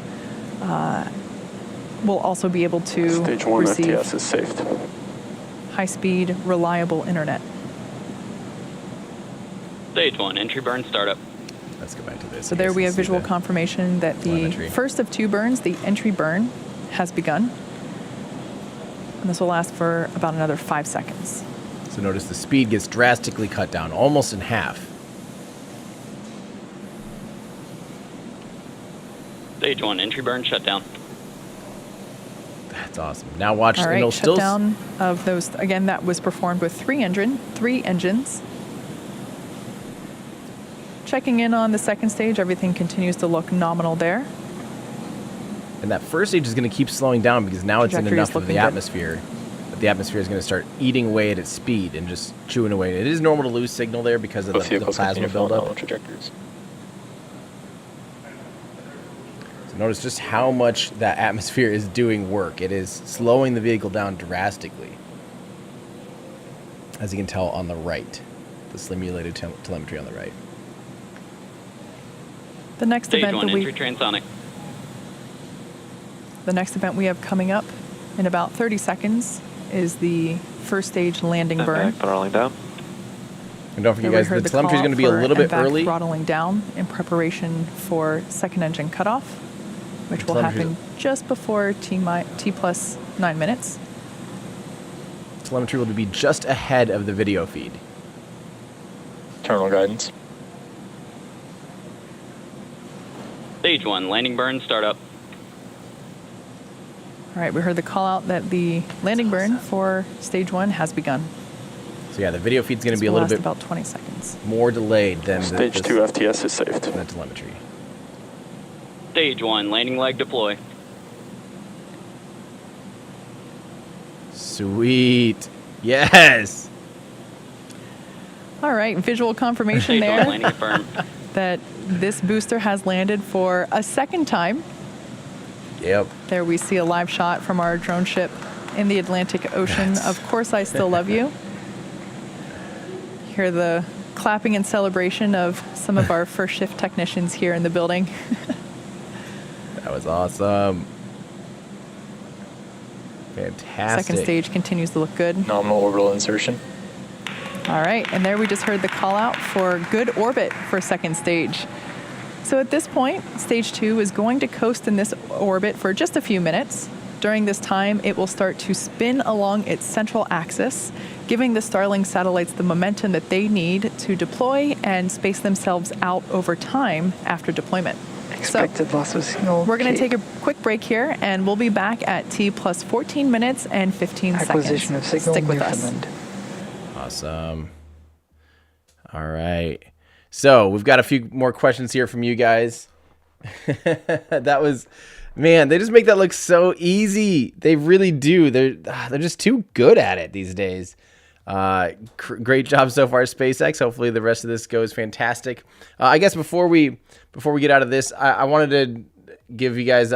will also be able to Stage 1 receive FTS is saved. high-speed, reliable internet. Stage 1, entry burn startup. Let's go back to this. So You there guys we can have see visual the confirmation that the telemetry. first of 2 burns, the entry burn, has begun. And this will last for about another 5 seconds. So notice the speed gets drastically cut down, almost in half. Stage 1, entry burn shutdown. That's awesome. Now watch, All and right, it'll still. shutdown of those. Again, that was performed with 3 engines. Checking in on the second stage, everything continues to look nominal there. And that first stage is going to keep slowing down because now it's in Trajectory is enough of the looking good. atmosphere that the atmosphere is going to start eating away at its speed and just chewing away. It is normal to lose signal there because of Both the vehicles plasma continue following nominal buildup. trajectories. So notice just how much that atmosphere is doing work. It is slowing the vehicle down drastically. As you can tell on the right, the simulated telemetry on the right. The next Stage event 1, that entry transonic. the next event we have coming up in about 30 seconds is the first stage landing Stand burn. back, throttling down. And don't forget, We guys, heard the call telemetry is going to be a for little bit MVAC early. throttling down in preparation for second engine cutoff, which will Telemetry- happen just before T plus 9 minutes. Telemetry will be just ahead of the video feed. Terminal guidance. Stage 1, landing burn startup. All right, we heard the call out that the landing burn for stage 1 has begun. So yeah, the video feed's going to This be a will little last bit about 20 seconds. more delayed than Stage 2 FTS is saved. the telemetry. Stage 1, landing leg deploy. Sweet. Yes. All right, visual confirmation Stage 1, there landing confirmed. that this booster has landed for a second time. Yep. There we see a live shot from our drone ship in the Atlantic Ocean. Of Course I Still Love You. Hear the clapping and celebration of some of our first shift technicians here in the building. That was awesome. Fantastic. Second stage continues to look good. Nominal orbital insertion. All right, and there we just heard the call out for good orbit for second stage. So at this point, stage 2 is going to coast in this orbit for just a few minutes. During this time, it will start to spin along its central axis, giving the Starlink satellites the momentum that they need to deploy and space themselves out over time after deployment. Expected loss of signal. We're going to K. take a quick break here, and we'll be back at T plus 14 minutes and 15 Acquisition seconds. of signal, Stick with us. Newfoundland. Awesome. All right. So we've got a few more questions here from you guys. That was, man, they just make that look so easy. They really do. They're just too good at it these days. Great job so far, SpaceX. Hopefully the rest of this goes fantastic. I guess before we get out of this, I wanted to give you guys,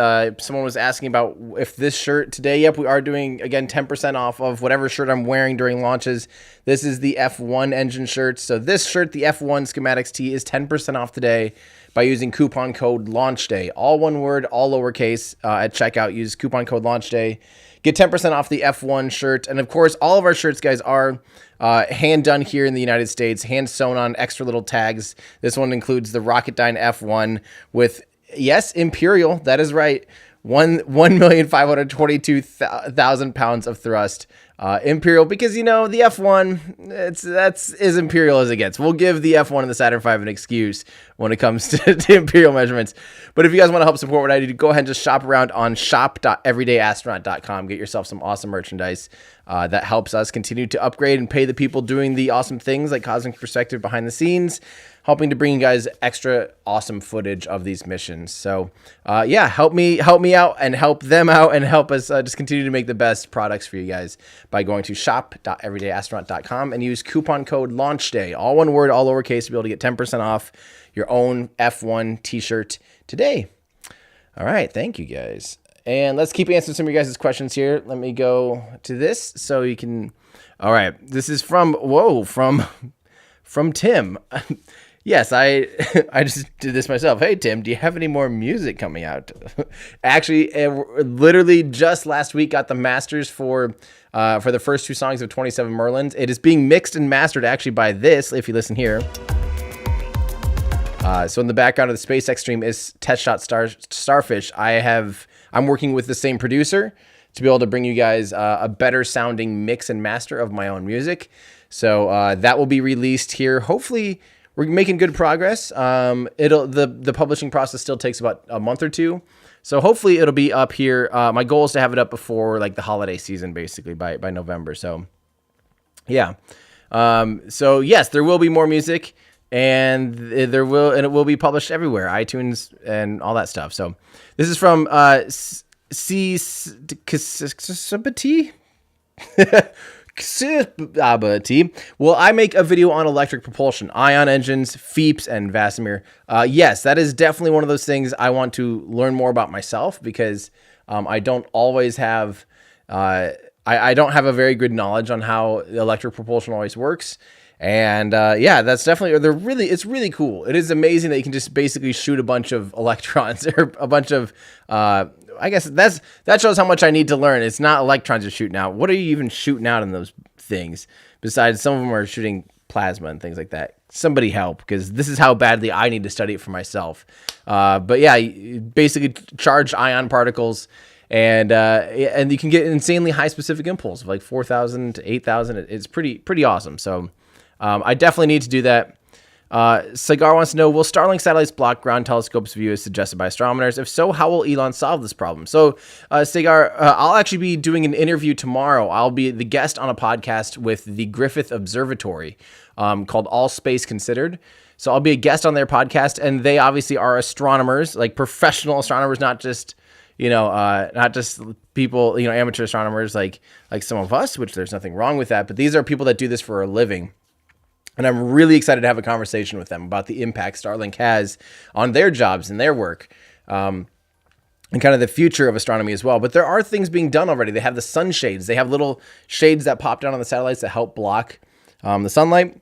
someone was asking about if this shirt today, yep, we are doing, again, 10% off of whatever shirt I'm wearing during launches. This is the F1 engine shirt. So this shirt, the F1 Schematics Tee, is 10% off today by using coupon code LAUNCHDAY. All one word, all lowercase at checkout. Use coupon code LAUNCHDAY. Get 10% off the F1 shirt. And of course, all of our shirts, guys, are hand done here in the United States, hand sewn on extra little tags. This one includes the Rocketdyne F1 with, yes, Imperial. That is right. 1,522,000 pounds of thrust. Imperial, because, you know, the F1, that's as Imperial as it gets. We'll give the F1 and the Saturn V an excuse when it comes to Imperial measurements. But if you guys want to help support what I do, go ahead and just shop around on shop.everydayastronaut.com. Get yourself some awesome merchandise that helps us continue to upgrade and pay the people doing the awesome things like Cosmic Perspective behind the scenes, helping to bring you guys extra awesome footage of these missions. So yeah, help me out and help them out and help us just continue to make the best products for you guys by going to shop.everydayastronaut.com and use coupon code LAUNCHDAY, all one word, all lowercase, to be able to get 10% off your own F1 t-shirt today. All right, thank you guys. And let's keep answering some of your guys' questions here. Let me go to this so you can. All right, this is from Tim. Yes, I just did this myself. Hey, Tim, do you have any more music coming out? Actually, literally just last week got the masters for the first 2 songs of 27 Merlins. It is being mixed and mastered actually by this, if you listen here. So in the background of the SpaceX stream is Test Shot Starfish. I'm working with the same producer to be able to bring you guys a better sounding mix and master of my own music. So that will be released here. Hopefully, we're making good progress. The publishing process still takes about a month or 2. So hopefully it'll be up here. My goal is to have it up before like the holiday season, basically by November. So yeah. So yes, there will be more music, and it will be published everywhere, iTunes and all that stuff. So this is from Will I make a video on electric propulsion, ion engines, FEEPs, and Vasimir? Yes, that is definitely one of those things I want to learn more about myself, because I don't always have I don't have a very good knowledge on how electric propulsion always works. And yeah, that's definitely, it's really cool. It is amazing that you can just basically shoot a bunch of electrons or a bunch of, I guess that shows how much I need to learn. It's not electrons you're shooting out. What are you even shooting out in those things? Besides, some of them are shooting plasma and things like that. Somebody help, because this is how badly I need to study it for myself. But yeah, basically charged ion particles, and you can get insanely high specific impulse of like 4,000 to 8,000. It's pretty awesome. So I definitely need to do that. Cigar wants to know, will Starlink satellites block ground telescopes' view as suggested by astronomers? If so, how will Elon solve this problem? So, Cigar, I'll actually be doing an interview tomorrow. I'll be the guest on a podcast with the Griffith Observatory called All Space Considered. So I'll be a guest on their podcast, and they obviously are astronomers, like professional astronomers, not just people, amateur astronomers like some of us, which there's nothing wrong with that. But these are people that do this for a living. And I'm really excited to have a conversation with them about the impact Starlink has on their jobs and their work, and kind of the future of astronomy as well. But there are things being done already. They have the sunshades. They have little shades that pop down on the satellites that help block the sunlight.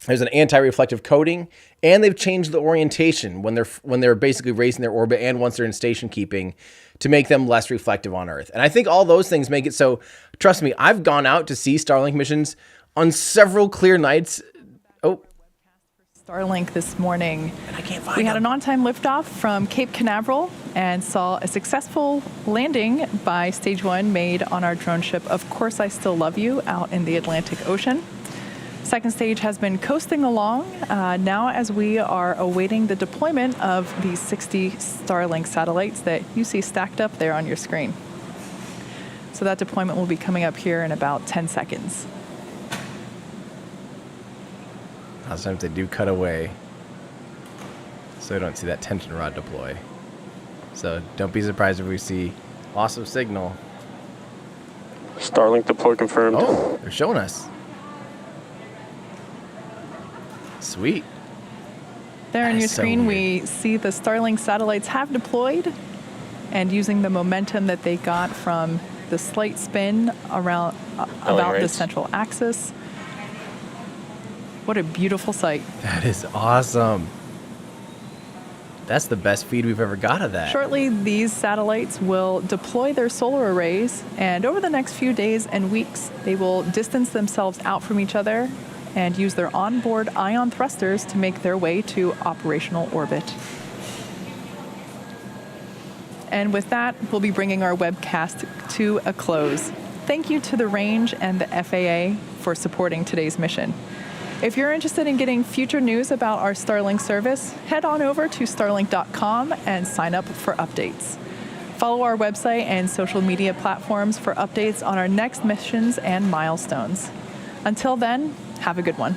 There's an anti-reflective coating, and they've changed the orientation when they're basically raising their orbit, and once they're in station keeping, to make them less reflective on Earth. And I think all those things make it so, trust me, I've gone out to see Starlink missions on several clear nights. Oh, Starlink this morning. I can't find We had them. an on-time liftoff from Cape Canaveral and saw a successful landing by Stage 1 made on our drone ship, Of Course I Still Love You, out in the Atlantic Ocean. Second stage has been coasting along now as we are awaiting the deployment of these 60 Starlink satellites that you see stacked up there on your screen. So that deployment will be coming up here in about 10 seconds. Sometimes they do cut away, so you don't see that tension rod deploy. So don't be surprised if we see loss of signal. Starlink deploy confirmed. Oh, they're showing us. Sweet. There That on your is so screen, weird. we see the Starlink satellites have deployed, and using the momentum that they got from the slight spin around about the rates. central axis. What a beautiful sight. That is awesome. That's the best feed we've ever got of that. Shortly, these satellites will deploy their solar arrays, and over the next few days and weeks, they will distance themselves out from each other and use their onboard ion thrusters to make their way to operational orbit. And with that, we'll be bringing our webcast to a close. Thank you to the Range and the FAA for supporting today's mission. If you're interested in getting future news about our Starlink service, head on over to starlink.com and sign up for updates. Follow our website and social media platforms for updates on our next missions and milestones. Until then, have a good one.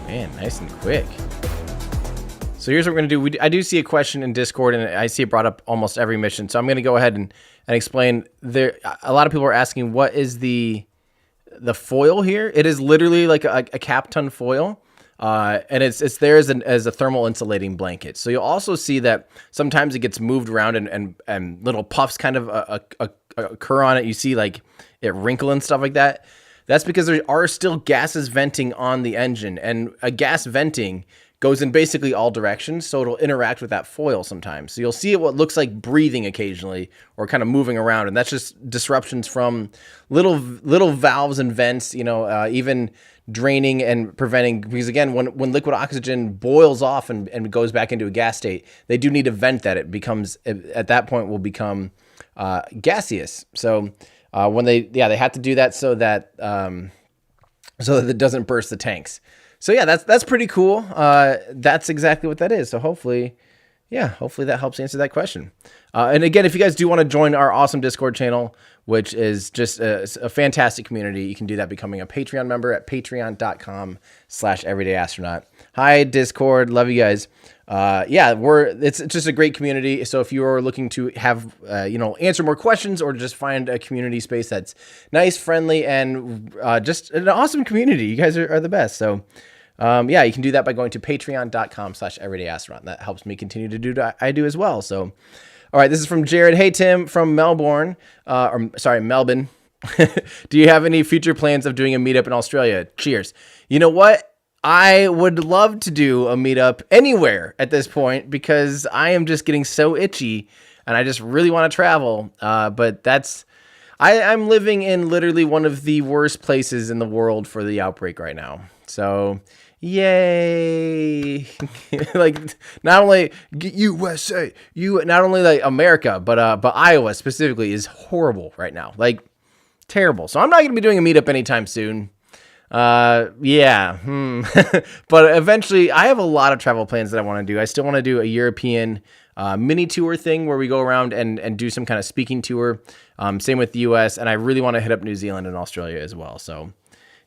Man, nice and quick. So here's what we're going to do. I do see a question in Discord, and I see it brought up almost every mission. So I'm going to go ahead and explain. A lot of people are asking, what is the foil here? It is literally like a cap ton foil. And it's there as a thermal insulating blanket. So you'll also see that sometimes it gets moved around and little puffs kind of occur on it. You see like it wrinkle and stuff like that. That's because there are still gases venting on the engine, and a gas venting goes in basically all directions, so it'll interact with that foil sometimes. So you'll see what looks like breathing occasionally or kind of moving around, and that's just disruptions from little valves and vents, even draining and preventing, because again, when liquid oxygen boils off and goes back into a gas state, they do need to vent that. It becomes, at that point, will become gaseous. So when they have to do that so that it doesn't burst the tanks. So yeah, that's pretty cool. That's exactly what that is. So hopefully that helps answer that question. And again, if you guys do want to join our awesome Discord channel, which is just a fantastic community, you can do that becoming a Patreon member at patreon.com/everydayastronaut. Hi, Discord. Love you guys. It's just a great community. So if you are looking to have, answer more questions or just find a community space that's nice, friendly, and just an awesome community, you guys are the best. So, you can do that by going to patreon.com/everydayastronaut. That helps me continue to do what I do as well. So, all right, this is from Jared. Hey, Tim from Melbourne. Melbourne. Do you have any future plans of doing a meetup in Australia? Cheers. You know what? I would love to do a meetup anywhere at this point because I am just getting so itchy and I just really want to travel. But I'm living in literally one of the worst places in the world for the outbreak right now. So yay. Like not only USA, not only like America, but Iowa specifically is horrible right now. Like terrible. So I'm not going to be doing a meetup anytime soon. But eventually I have a lot of travel plans that I want to do. I still want to do a European mini tour thing where we go around and do some kind of speaking tour. Same with the US, and I really want to hit up New Zealand and Australia as well. So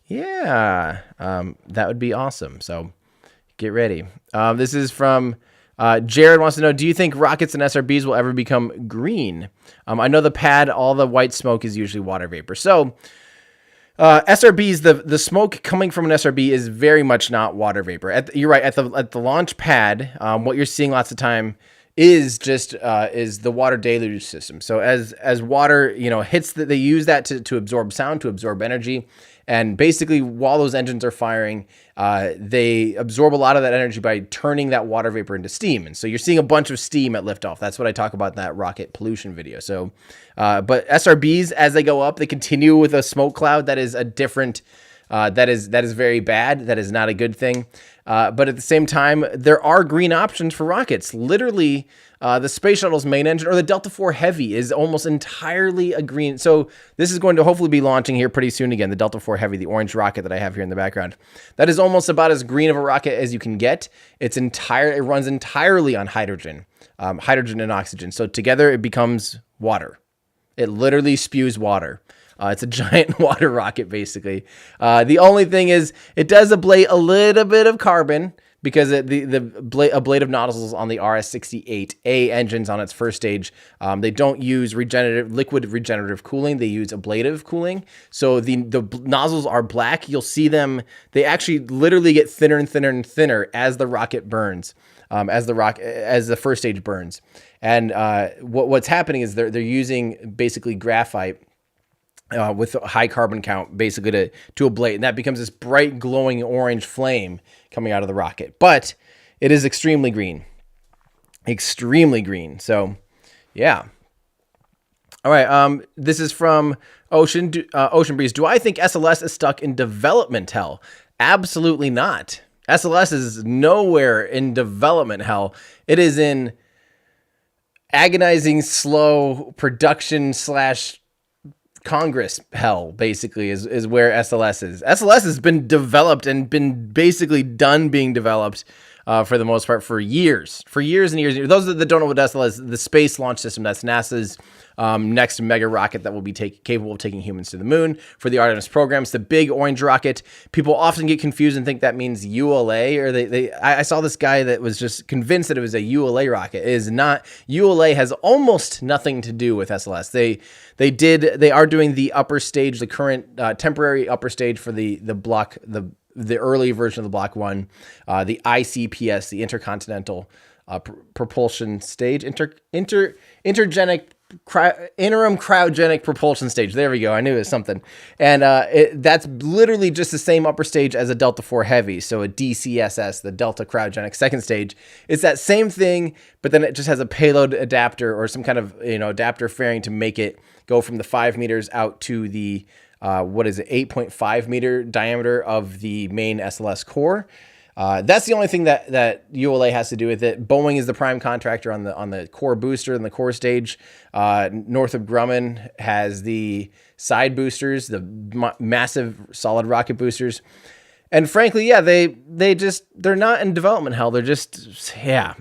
that would be awesome. So get ready. This is from Jared wants to know, do you think rockets and SRBs will ever become green? I know the pad, all the white smoke is usually water vapor. So SRBs, the smoke coming from an SRB is very much not water vapor. You're right. At the launch pad, what you're seeing lots of time is just is the water deluge system. So as water hits they use that to absorb sound, to absorb energy, And basically, while those engines are firing, they absorb a lot of that energy by turning that water vapor into steam. And so you're seeing a bunch of steam at liftoff. That's what I talk about in that rocket pollution video. So, but SRBs, as they go up, they continue with a smoke cloud that is a different, that is very bad. That is not a good thing. But at the same time, there are green options for rockets. Literally, the Space Shuttle's main engine, or the Delta IV Heavy, is almost entirely a green. So this is going to hopefully be launching here pretty soon again, the Delta IV Heavy, the orange rocket that I have here in the background. That is almost about as green of a rocket as you can get. It runs entirely on hydrogen, hydrogen and oxygen. So together it becomes water. It literally spews water. It's a giant water rocket, basically. The only thing is it does ablate a little bit of carbon, because a blade of nozzles on the RS-68A engines on its first stage, they don't use liquid regenerative cooling. They use ablative cooling. So the nozzles are black. You'll see them. They actually literally get thinner and thinner and thinner as the rocket burns, as the first stage burns. And what's happening is they're using basically graphite with a high carbon count, basically to ablate, and that becomes this bright glowing orange flame coming out of the rocket. But it is extremely green. So yeah. All right. This is from Ocean Breeze. Do I think SLS is stuck in development hell? Absolutely not. SLS is nowhere in development hell. It is in agonizing, slow production / Congress hell, basically, is where SLS is. SLS has been developed and been basically done being developed for the most part for years and years. Those that don't know what SLS is, the Space Launch System, that's NASA's next mega rocket that will be capable of taking humans to the moon for the Artemis program. It's the big orange rocket. People often get confused and think that means ULA, or I saw this guy that was just convinced that it was a ULA rocket. It is not. ULA has almost nothing to do with SLS. They are doing the upper stage, the current temporary upper stage for the block, the early version of the Block 1, the ICPS, the Intercontinental Propulsion Stage, Interim Cryogenic Propulsion Stage. There we go. I knew it was something. And that's literally just the same upper stage as a Delta IV Heavy. So a DCSS, the Delta Cryogenic Second Stage. It's that same thing, but then it just has a payload adapter or some kind of adapter fairing to make it go from the 5 meters out to the 8.5 meter diameter of the main SLS core. That's the only thing that ULA has to do with it. Boeing is the prime contractor on the core booster and the core stage. Northrop Grumman has the side boosters, the massive solid rocket boosters. And frankly, yeah, they're not in development hell. They're just, yeah.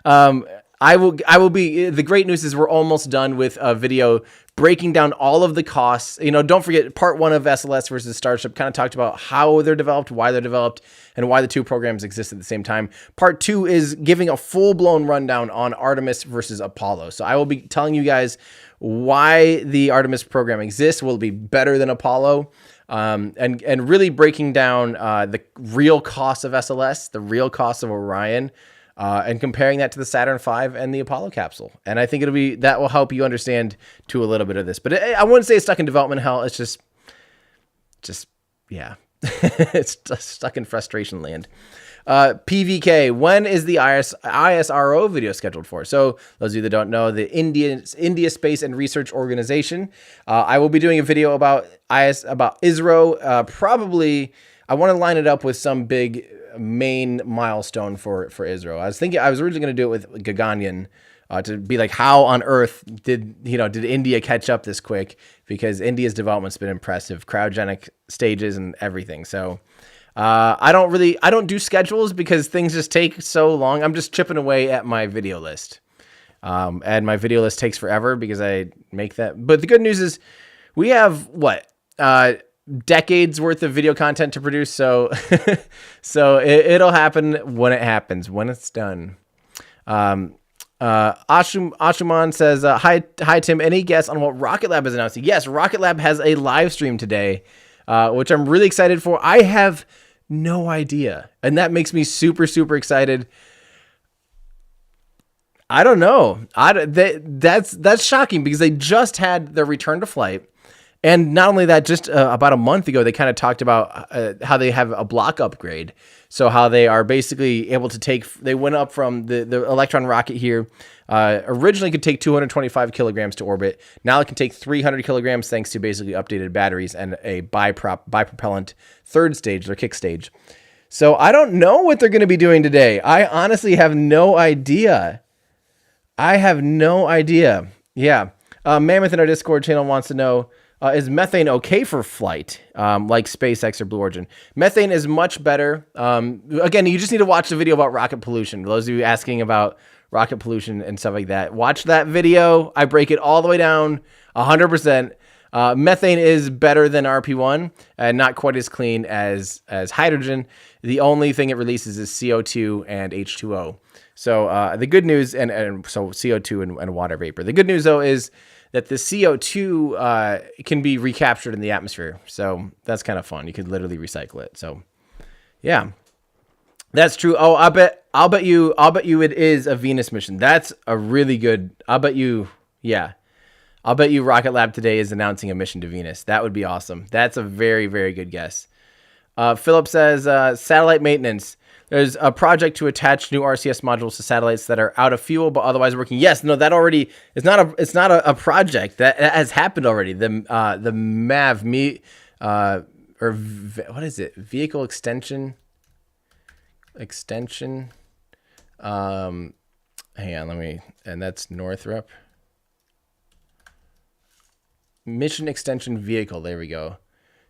I will be, the great news is we're almost done with a video breaking down all of the costs. Don't forget, part 1 of SLS versus Starship kind of talked about how they're developed, why they're developed, and why the two programs exist at the same time. Part 2 is giving a full-blown rundown on Artemis versus Apollo. So I will be telling you guys why the Artemis program exists, will it be better than Apollo, and really breaking down the real cost of SLS, the real cost of Orion, and comparing that to the Saturn V and the Apollo capsule. And I think that will help you understand too a little bit of this. But I wouldn't say it's stuck in development hell. It's just yeah, it's just stuck in frustration land. PVK, when is the ISRO video scheduled for? So those of you that don't know, the India Space and Research Organization, I will be doing a video about ISRO. Probably, I want to line it up with some big main milestone for ISRO. I was originally going to do it with Gaganyaan, to be like, how on earth did India catch up this quick? Because India's development's been impressive, cryogenic stages and everything. So I don't do schedules because things just take so long. I'm just chipping away at my video list. And my video list takes forever because I make that. But the good news is we have decades worth of video content to produce. So, it'll happen when it happens, when it's done. Ashuman says, hi Tim, any guess on what Rocket Lab is announcing? Yes, Rocket Lab has a live stream today, which I'm really excited for. I have no idea, and that makes me super, super excited. I don't know. That's shocking because they just had their return to flight. And not only that, just about a month ago, they kind of talked about how they have a block upgrade. So how they are basically able to they went up from the Electron rocket here, originally could take 225 kilograms to orbit. Now it can take 300 kilograms thanks to basically updated batteries and a bipropellant third stage, their kick stage. So I don't know what they're going to be doing today. I honestly have no idea. Yeah. Mammoth in our Discord channel wants to know, is methane okay for flight, like SpaceX or Blue Origin? Methane is much better. Again, you just need to watch the video about rocket pollution. Those of you asking about rocket pollution and stuff like that, watch that video. I break it all the way down 100%. Methane is better than RP1 and not quite as clean as hydrogen. The only thing it releases is CO2 and H2O. So the good news, and so CO2 and water vapor. The good news, though, is that the CO2 can be recaptured in the atmosphere. So that's kind of fun. You could literally recycle it. So yeah, that's true. Oh, I'll bet you it is a Venus mission. That's a really good, I'll bet you Rocket Lab today is announcing a mission to Venus. That would be awesome. That's a very, very good guess. Philip says, satellite maintenance. There's a project to attach new RCS modules to satellites that are out of fuel but otherwise working. Yes, no, that already it's not a project that has happened already. The MAV what is it? Vehicle extension. Hang on, and that's Northrop. Mission extension vehicle. There we go.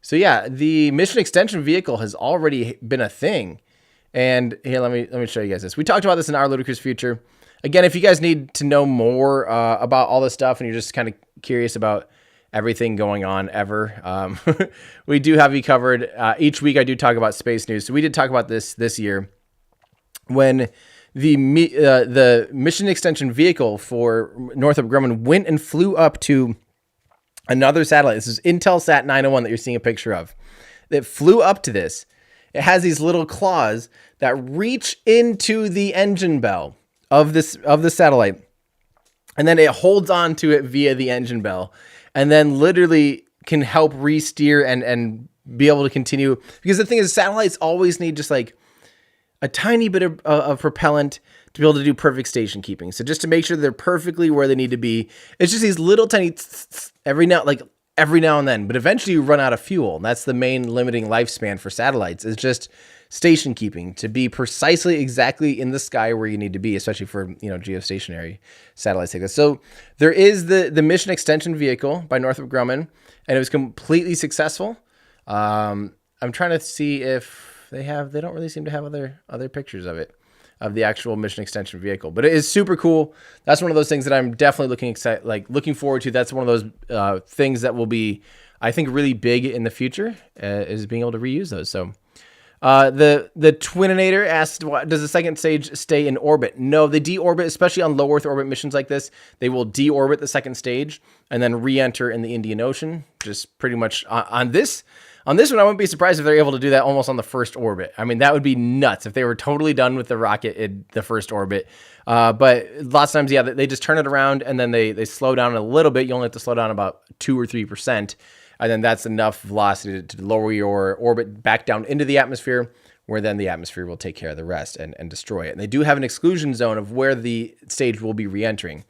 So yeah, the mission extension vehicle has already been a thing. And here, let me show you guys this. We talked about this in Our Ludicrous Future. Again, if you guys need to know more about all this stuff and you're just kind of curious about everything going on ever, we do have you covered. Each week I do talk about space news. So we did talk about this year when the mission extension vehicle for Northrop Grumman went and flew up to another satellite. This is Intelsat 901 that you're seeing a picture of. That flew up to this. It has these little claws that reach into the engine bell of the satellite, and then it holds on to it via the engine bell, and then literally can help re-steer and be able to continue. Because the thing is, satellites always need just like a tiny bit of propellant to be able to do perfect station keeping. So just to make sure they're perfectly where they need to be, it's just these little tiny every now and then, but eventually you run out of fuel. And that's the main limiting lifespan for satellites, is just station keeping, to be precisely exactly in the sky where you need to be, especially for, geostationary satellites like this. So there is the mission extension vehicle by Northrop Grumman, and it was completely successful. I'm trying to see if they don't really seem to have other pictures of it, of the actual mission extension vehicle, but it is super cool. That's one of those things that I'm definitely looking forward to. That's one of those things that will be, I think, really big in the future, is being able to reuse those. So the Twininator asked, does the second stage stay in orbit? No, they deorbit, especially on low Earth orbit missions like this. They will deorbit the second stage and then re-enter in the Indian Ocean. Just pretty much on this one, I wouldn't be surprised if they're able to do that almost on the first orbit. I mean, that would be nuts if they were totally done with the rocket in the first orbit. But lots of times, yeah, they just turn it around and then they slow down a little bit. You only have to slow down about 2 or 3%. And then that's enough velocity to lower your orbit back down into the atmosphere, where then the atmosphere will take care of the rest and destroy it. And they do have an exclusion zone of where the stage will be re-entering.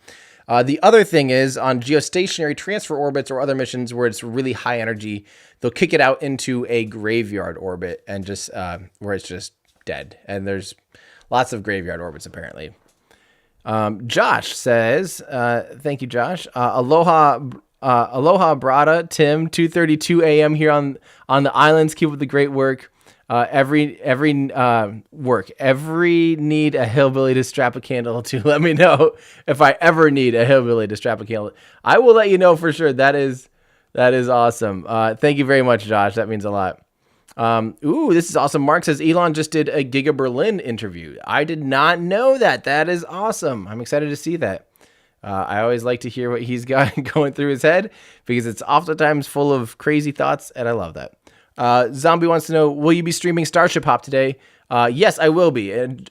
The other thing is, on geostationary transfer orbits or other missions where it's really high energy, they'll kick it out into a graveyard orbit and just where it's just dead. And there's lots of graveyard orbits apparently. Josh says, thank you, Josh. Aloha brada, Tim, 2:32 a.m. here on the islands. Keep up the great work. Every need a hillbilly to strap a candle to. Let me know if I ever need a hillbilly to strap a candle. I will let you know for sure. That is awesome. Thank you very much, Josh. That means a lot. This is awesome. Mark says Elon just did a Giga Berlin interview. I did not know that. That is awesome. I'm excited to see that. I always like to hear what he's got going through his head, because it's oftentimes full of crazy thoughts, and I love that. Zombie wants to know, will you be streaming Starship Hop today? Yes, I will be, and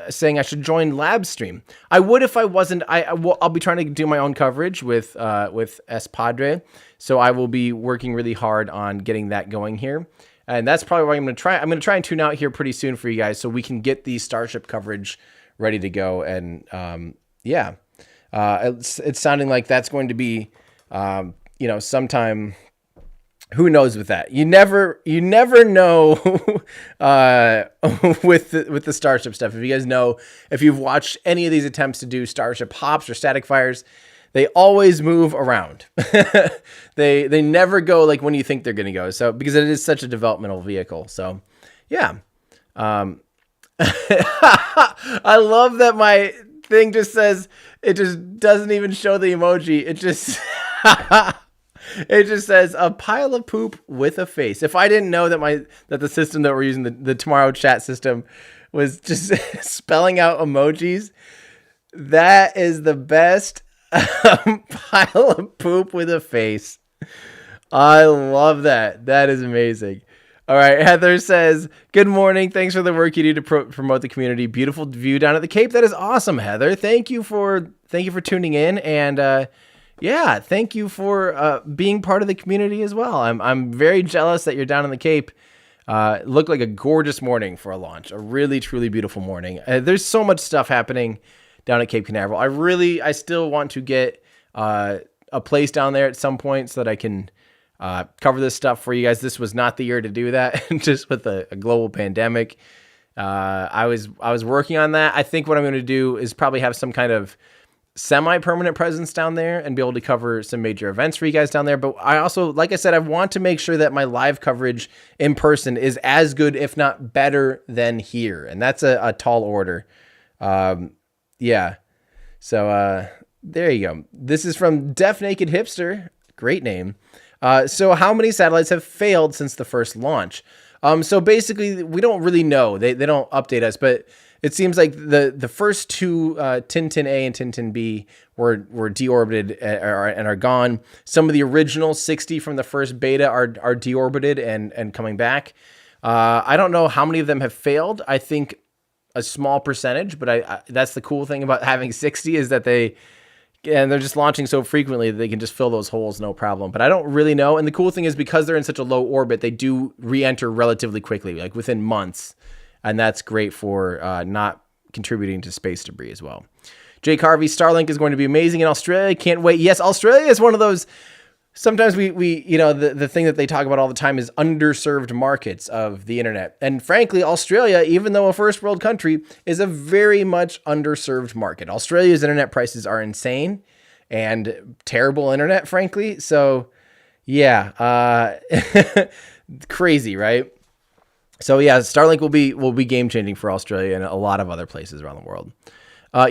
saying I should join Lab Stream. I would if I wasn't. I'll be trying to do my own coverage with S Padre, so I will be working really hard on getting that going here, and that's probably what I'm going to try. I'm going to try and tune out here pretty soon for you guys, so we can get the Starship coverage ready to go. And it's sounding like that's going to be sometime. Who knows with that? You never know with the Starship stuff. If you guys know, if you've watched any of these attempts to do Starship hops or static fires, they always move around. They never go like when you think they're going to go. So because it is such a developmental vehicle. So yeah. I love that my thing just says, it just doesn't even show the emoji. It just it just says a pile of poop with a face. If I didn't know that the system that we're using, the Tomorrow chat system, was just spelling out emojis, that is the best pile of poop with a face. I love that. That is amazing. All right, Heather says, good morning. Thanks for the work you do to promote the community. Beautiful view down at the Cape. That is awesome, Heather. Thank you for tuning in, and thank you for being part of the community as well. I'm very jealous that you're down in the Cape. It looked like a gorgeous morning for a launch, a really, truly beautiful morning. There's so much stuff happening down at Cape Canaveral. I still want to get a place down there at some point so that I can cover this stuff for you guys. This was not the year to do that, just with a global pandemic. I was working on that. I think what I'm going to do is probably have some kind of semi-permanent presence down there and be able to cover some major events for you guys down there. But I also, like I said, I want to make sure that my live coverage in person is as good, if not better, than here. And that's a tall order. So there you go. This is from Deaf Naked Hipster. Great name. So how many satellites have failed since the first launch? So basically, we don't really know. They don't update us, but it seems like the first two, Tintin A and Tintin B, were deorbited and are gone. Some of the original 60 from the first beta are deorbited and coming back. I don't know how many of them have failed. I think a small percentage, but that's the cool thing about having 60 is that they're just launching so frequently that they can just fill those holes, no problem. But I don't really know. And the cool thing is because they're in such a low orbit, they do re-enter relatively quickly, like within months. And that's great for not contributing to space debris as well. Jake Harvey, Starlink is going to be amazing in Australia. Can't wait. Yes, Australia is one of those. Sometimes we the thing that they talk about all the time is underserved markets of the internet. And frankly, Australia, even though a first world country, is a very much underserved market. Australia's internet prices are insane and terrible internet, frankly. So yeah, crazy, right? So yeah, Starlink will be game changing for Australia and a lot of other places around the world.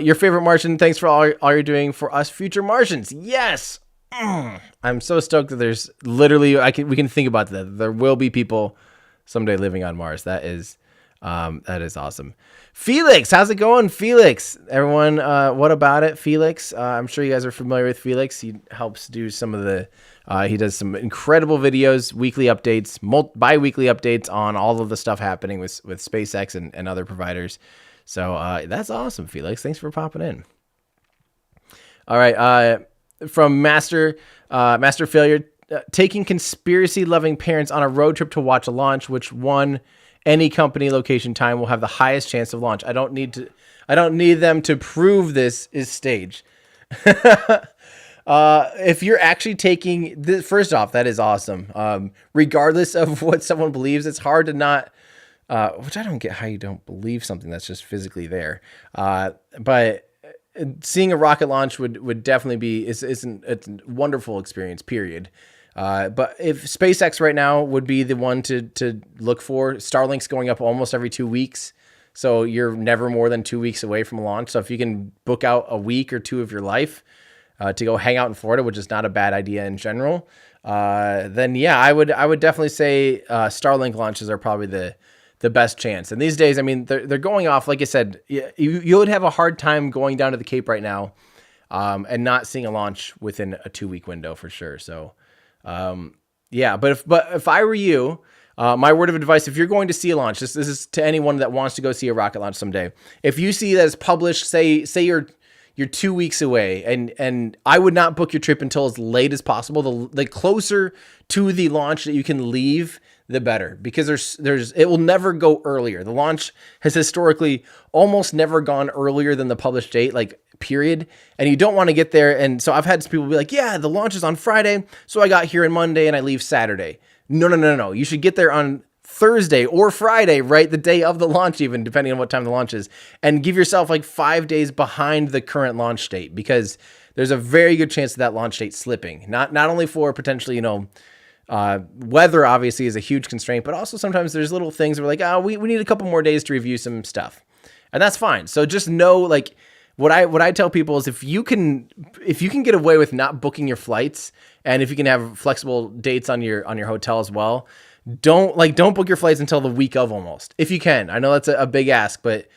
Your favorite Martian? Thanks for all you're doing for us future Martians. Yes, I'm so stoked that there's literally we can think about that. There will be people someday living on Mars. That is awesome. Felix, how's it going, Felix? Everyone, what about it, Felix? I'm sure you guys are familiar with Felix. He helps do some of the. He does some incredible videos, weekly updates, bi-weekly updates on all of the stuff happening with SpaceX and other providers. So that's awesome, Felix. Thanks for popping in. All right, from Master Failure, taking conspiracy-loving parents on a road trip to watch a launch. Which one, any company, location, time will have the highest chance of launch? I don't need them to prove this is staged. If you're actually taking this, first off, that is awesome. Regardless of what someone believes, it's hard to not, which I don't get how you don't believe something that's just physically there. But seeing a rocket launch would definitely be, it's a wonderful experience, period. But if SpaceX right now would be the one to look for, Starlink's going up almost every 2 weeks. So you're never more than 2 weeks away from a launch. So if you can book out a week or two of your life, to go hang out in Florida, which is not a bad idea in general, then yeah, I would definitely say Starlink launches are probably the best chance. And these days, I mean, they're going off, like I said, you would have a hard time going down to the Cape right now and not seeing a launch within a 2 week window for sure. So yeah, but if I were you, My word of advice, if you're going to see a launch, this is to anyone that wants to go see a rocket launch someday. If you see that it's published, say you're 2 weeks away, and I would not book your trip until as late as possible. The closer to the launch that you can leave, the better, because it will never go earlier. The launch has historically almost never gone earlier than the published date, like period. And you don't want to get there. And so I've had some people be like, yeah, the launch is on Friday, so I got here on Monday and I leave Saturday. No. You should get there on Thursday or Friday, right? The day of the launch, even depending on what time the launch is, and give yourself like 5 days behind the current launch date, because there's a very good chance of that launch date slipping. Not only for potentially, weather obviously is a huge constraint, but also sometimes there's little things where like, we need a couple more days to review some stuff, and that's fine. So just know, like, what I tell people is if you can get away with not booking your flights, and if you can have flexible dates on your hotel as well, don't book your flights until the week of almost, if you can. I know that's a big ask, but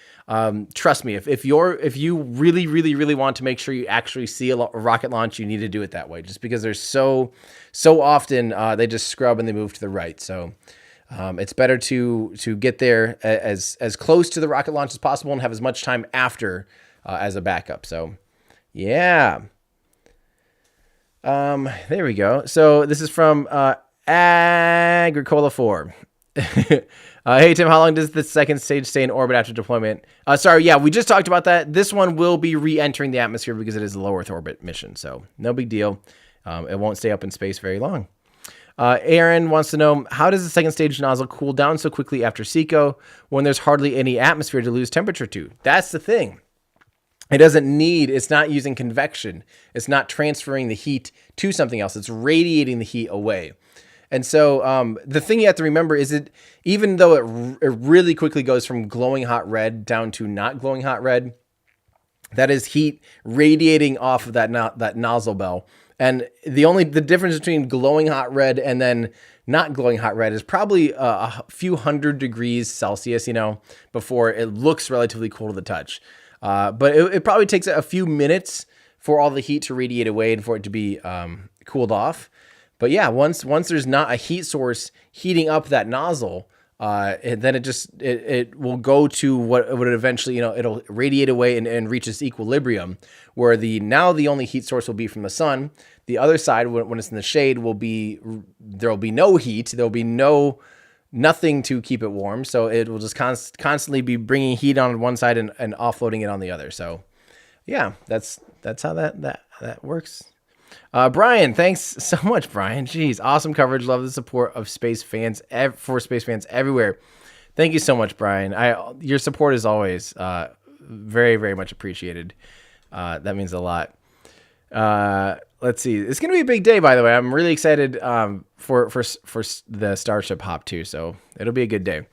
trust me, if you really want to make sure you actually see a rocket launch, you need to do it that way, just because there's so often they just scrub and they move to the right. So it's better to get there as close to the rocket launch as possible and have as much time after as a backup. So yeah. There we go. So this is from Agricola 4. Hey Tim, how long does the second stage stay in orbit after deployment? Sorry, yeah, we just talked about that. This one will be re-entering the atmosphere because it is a low Earth orbit mission, so no big deal. It won't stay up in space very long. Aaron wants to know, how does the second stage nozzle cool down so quickly after SECO when there's hardly any atmosphere to lose temperature to? That's the thing. It's not using convection. It's not transferring the heat to something else. It's radiating the heat away. And so the thing you have to remember is that even though it really quickly goes from glowing hot red down to not glowing hot red, that is heat radiating off of that nozzle bell. And the difference between glowing hot red and then not glowing hot red is probably a few hundred degrees Celsius, before it looks relatively cool to the touch. But it probably takes a few minutes for all the heat to radiate away and for it to be cooled off. But yeah, once there's not a heat source heating up that nozzle, then it will go to what would eventually, it'll radiate away and reach its equilibrium, where the only heat source will be from the sun. The other side, when it's in the shade, there'll be no heat. There'll be nothing to keep it warm. So it will just constantly be bringing heat on one side and offloading it on the other. So yeah, that's how that works. Brian, thanks so much, Brian. Jeez, awesome coverage. Love the support of space fans for space fans everywhere. Thank you so much, Brian. Your support is always very, very much appreciated. That means a lot. Let's see. It's going to be a big day, by the way. I'm really excited for the Starship hop too, so it'll be a good day.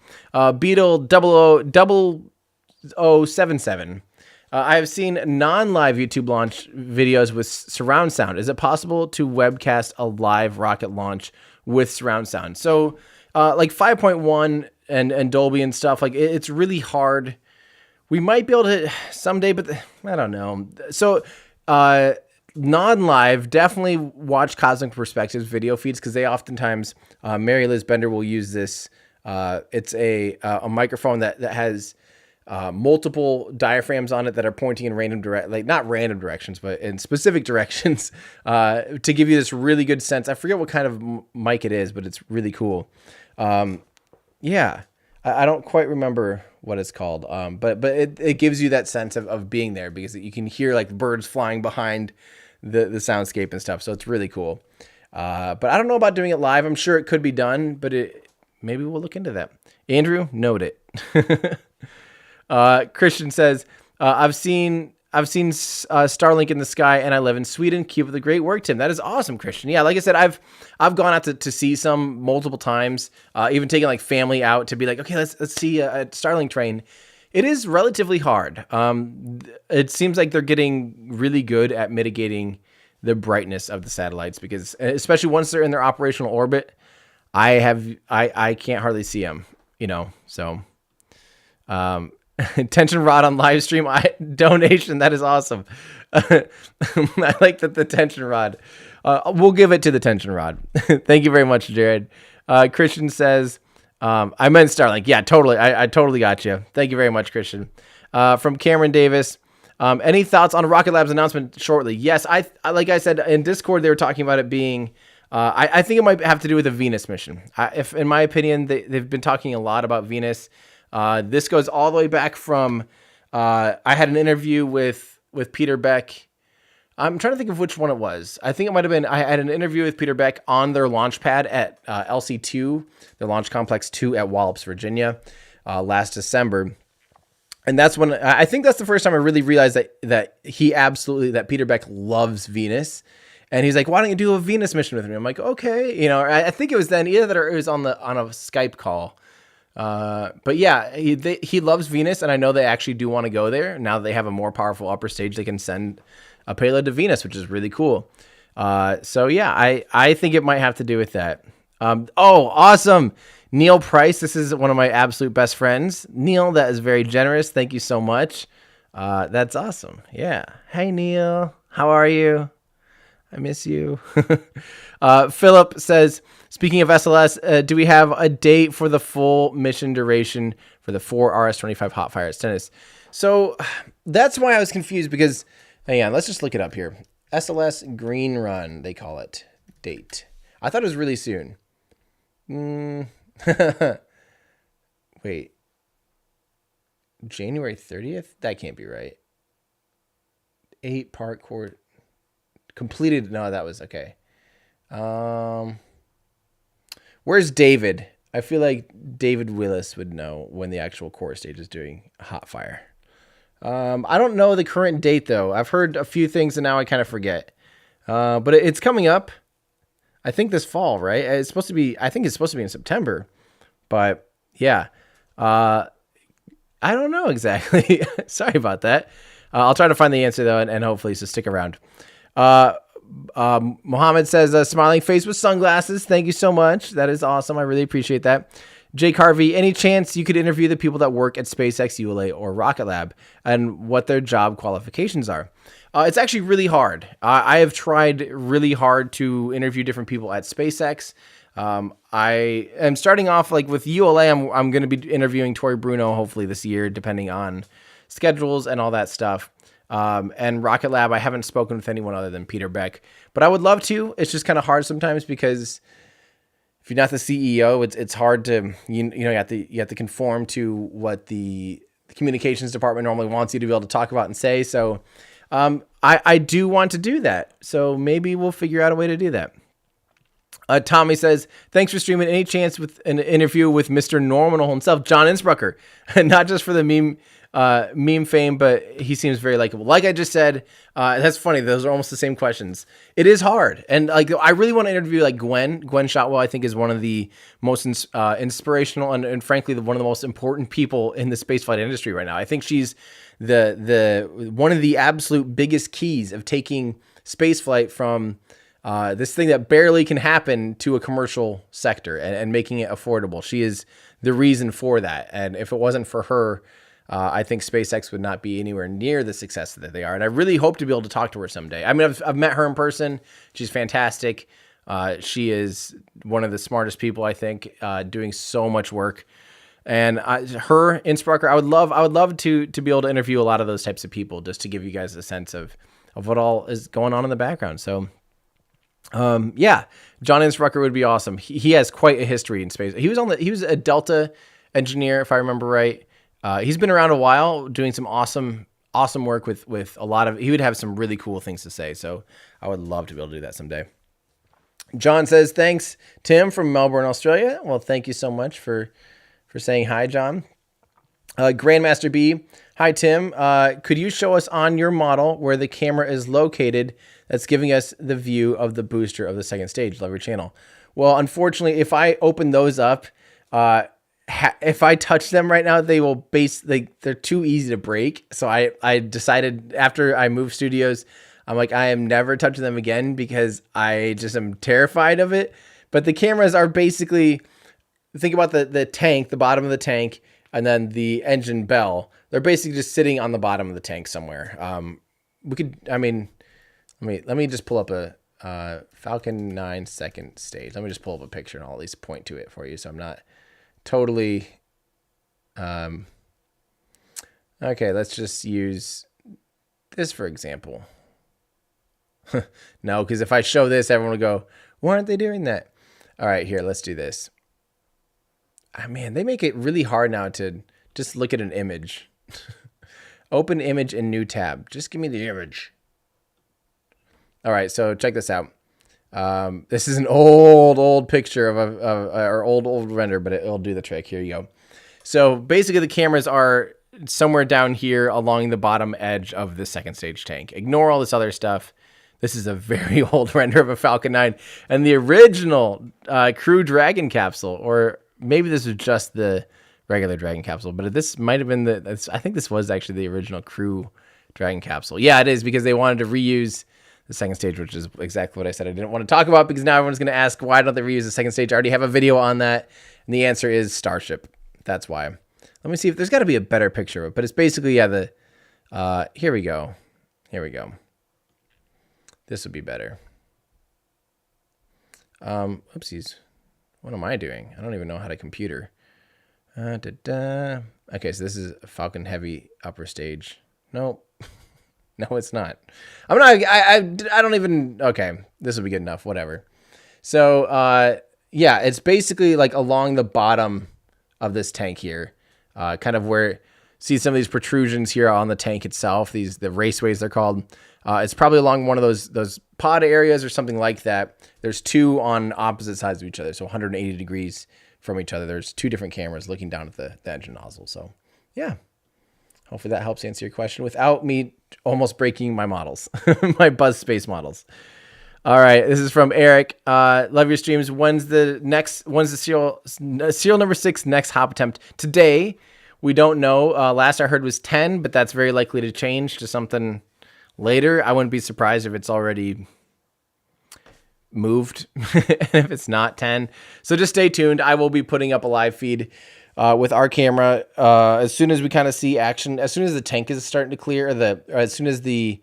Beetle 0077. I have seen non-live YouTube launch videos with surround sound. Is it possible to webcast a live rocket launch with surround sound? So like 5.1 and Dolby and stuff, like it's really hard. We might be able to someday, but I don't know. So non-live, definitely watch Cosmic Perspectives video feeds, because they oftentimes, Mary Liz Bender will use this. It's a microphone that has multiple diaphragms on it that are pointing in not random directions, but in specific directions, to give you this really good sense. I forget what kind of mic it is, but it's really cool. Yeah, I don't quite remember what it's called. But it gives you that sense of being there, because you can hear like birds flying behind the soundscape and stuff. So it's really cool. But I don't know about doing it live. I'm sure it could be done, but maybe we'll look into that. Andrew, note it. Christian says, I've seen Starlink in the sky, and I live in Sweden. Keep up the great work, Tim. That is awesome, Christian. Yeah, like I said, I've gone out to see some multiple times, even taking like family out to be like, okay, let's see a Starlink train. It is relatively hard. It seems like they're getting really good at mitigating the brightness of the satellites, because especially once they're in their operational orbit, I can't hardly see them, so. Tension rod on live stream donation. That is awesome. I like that, the tension rod. We'll give it to the tension rod. Thank you very much, Jared. Christian says, I meant Starlink. Yeah, totally. I totally got you. Thank you very much, Christian. From Cameron Davis. Any thoughts on Rocket Lab's announcement shortly? Yes, I like I said in Discord, they were talking about it being. I think it might have to do with the Venus mission. If, in my opinion, they've been talking a lot about Venus. This goes all the way back from. I had an interview with Peter Beck. I'm trying to think of which one it was. I think it might have been. I had an interview with Peter Beck on their launch pad at LC2, their Launch Complex 2 at Wallops, Virginia, last December. And that's when I think that's the first time I really realized that Peter Beck loves Venus. And he's like, why don't you do a Venus mission with me? I'm like, okay. I think it was then either that or it was on a Skype call. But yeah, he loves Venus. And I know they actually do want to go there. Now that they have a more powerful upper stage, they can send a payload to Venus, which is really cool. So yeah, I think it might have to do with that. Oh, awesome. Neil Price, this is one of my absolute best friends. Neil, that is very generous. Thank you so much. That's awesome. Yeah. Hey, Neil. How are you? I miss you. Philip says, speaking of SLS, do we have a date for the full mission duration for the 4 RS-25 hot fire at Stennis? So that's why I was confused because, hang on, let's just look it up here. SLS Green Run, they call it. Date. I thought it was really soon. Wait. January 30th? That can't be right. 8-part core completed. No, that was okay. Where's David? I feel like David Willis would know when the actual core stage is doing hot fire. I don't know the current date though. I've heard a few things and now I kind of forget. But it's coming up. I think this fall, right? I think it's supposed to be in September, but yeah. I don't know exactly. Sorry about that. I'll try to find the answer though, and hopefully so stick around. Mohammed says, smiling face with sunglasses. Thank you so much. That is awesome. I really appreciate that. Jake Harvey, any chance you could interview the people that work at SpaceX, ULA, or Rocket Lab and what their job qualifications are? It's actually really hard. I have tried really hard to interview different people at SpaceX. I am starting off like with ULA. I'm going to be interviewing Tori Bruno hopefully this year, depending on schedules and all that stuff. And Rocket Lab, I haven't spoken with anyone other than Peter Beck, but I would love to. It's just kind of hard sometimes because if you're not the CEO, it's hard to you have to conform to what the communications department normally wants you to be able to talk about and say. So I do want to do that. So maybe we'll figure out a way to do that. Tommy says, thanks for streaming. Any chance with an interview with Mr. Normal himself, John Innsbrucker, not just for the meme fame, but he seems very likable. Like I just said, that's funny. Those are almost the same questions. It is hard. And like, I really want to interview like Gwen Shotwell. I think is one of the most inspirational and frankly, one of the most important people in the spaceflight industry right now. I think she's the one of the absolute biggest keys of taking spaceflight from this thing that barely can happen to a commercial sector and making it affordable. She is the reason for that. And if it wasn't for her, I think SpaceX would not be anywhere near the success that they are. And I really hope to be able to talk to her someday. I mean, I've met her in person. She's fantastic. She is one of the smartest people, I think, doing so much work. And her, Innsbrucker, I would love to be able to interview a lot of those types of people just to give you guys a sense of what all is going on in the background. So, yeah, John Innsbrucker would be awesome. He has quite a history in space. He was a Delta engineer, if I remember right. He's been around a while doing some awesome work with a lot of, he would have some really cool things to say. So I would love to be able to do that someday. John says, thanks, Tim from Melbourne, Australia. Well, thank you so much for saying hi, John. Grandmaster B, hi, Tim. Could you show us on your model where the camera is located that's giving us the view of the booster of the second stage? Love your channel. Well, unfortunately, if I open those up, if I touch them right now, they will they're too easy to break. So I decided after I moved studios, I'm like, I am never touching them again because I just am terrified of it. But the cameras are basically, think about the tank, the bottom of the tank, and then the engine bell. They're basically just sitting on the bottom of the tank somewhere. Let me just pull up a Falcon 9 second stage. Let me just pull up a picture and I'll at least point to it for you so I'm not totally. Okay, let's just use this for example. No, because if I show this, everyone will go, why aren't they doing that? All right, here, let's do this. Oh, man, they make it really hard now to just look at an image. Open image in new tab. Just give me the image. All right, so check this out. This is an old picture or old render, but it'll do the trick. Here you go. So basically the cameras are somewhere down here along the bottom edge of the second stage tank. Ignore all this other stuff. This is a very old render of a Falcon 9 and the original Crew Dragon capsule, or maybe this is just the regular Dragon capsule, but this might have been I think this was actually the original Crew Dragon capsule. Yeah, it is, because they wanted to reuse the second stage, which is exactly what I said I didn't want to talk about, because now everyone's going to ask, why don't they reuse the second stage? I already have a video on that, and the answer is Starship. That's why. Let me see if there's got to be a better picture of it, but it's basically, yeah, here we go. Here we go. This would be better. Oopsies. What am I doing? I don't even know how to computer. Okay, so this is Falcon Heavy upper stage. Nope. No, it's not. I don't even, okay, this will be good enough, whatever. So, yeah, it's basically like along the bottom of this tank here, kind of where, see some of these protrusions here on the tank itself, the raceways they're called. It's probably along one of those pod areas or something like that. There's two on opposite sides of each other, so 180 degrees from each other. There's two different cameras looking down at the engine nozzle. So, yeah. Hopefully that helps answer your question without me almost breaking my models, my Buzz Space models. All right, this is from Eric. Love your streams. When's the serial number 6 next hop attempt? Today, we don't know. Last I heard was 10, but that's very likely to change to something later. I wouldn't be surprised if it's already moved, if it's not 10. So just stay tuned. I will be putting up a live feed with our camera as soon as we kind of see action. As soon as the tank is starting to clear, or as soon as the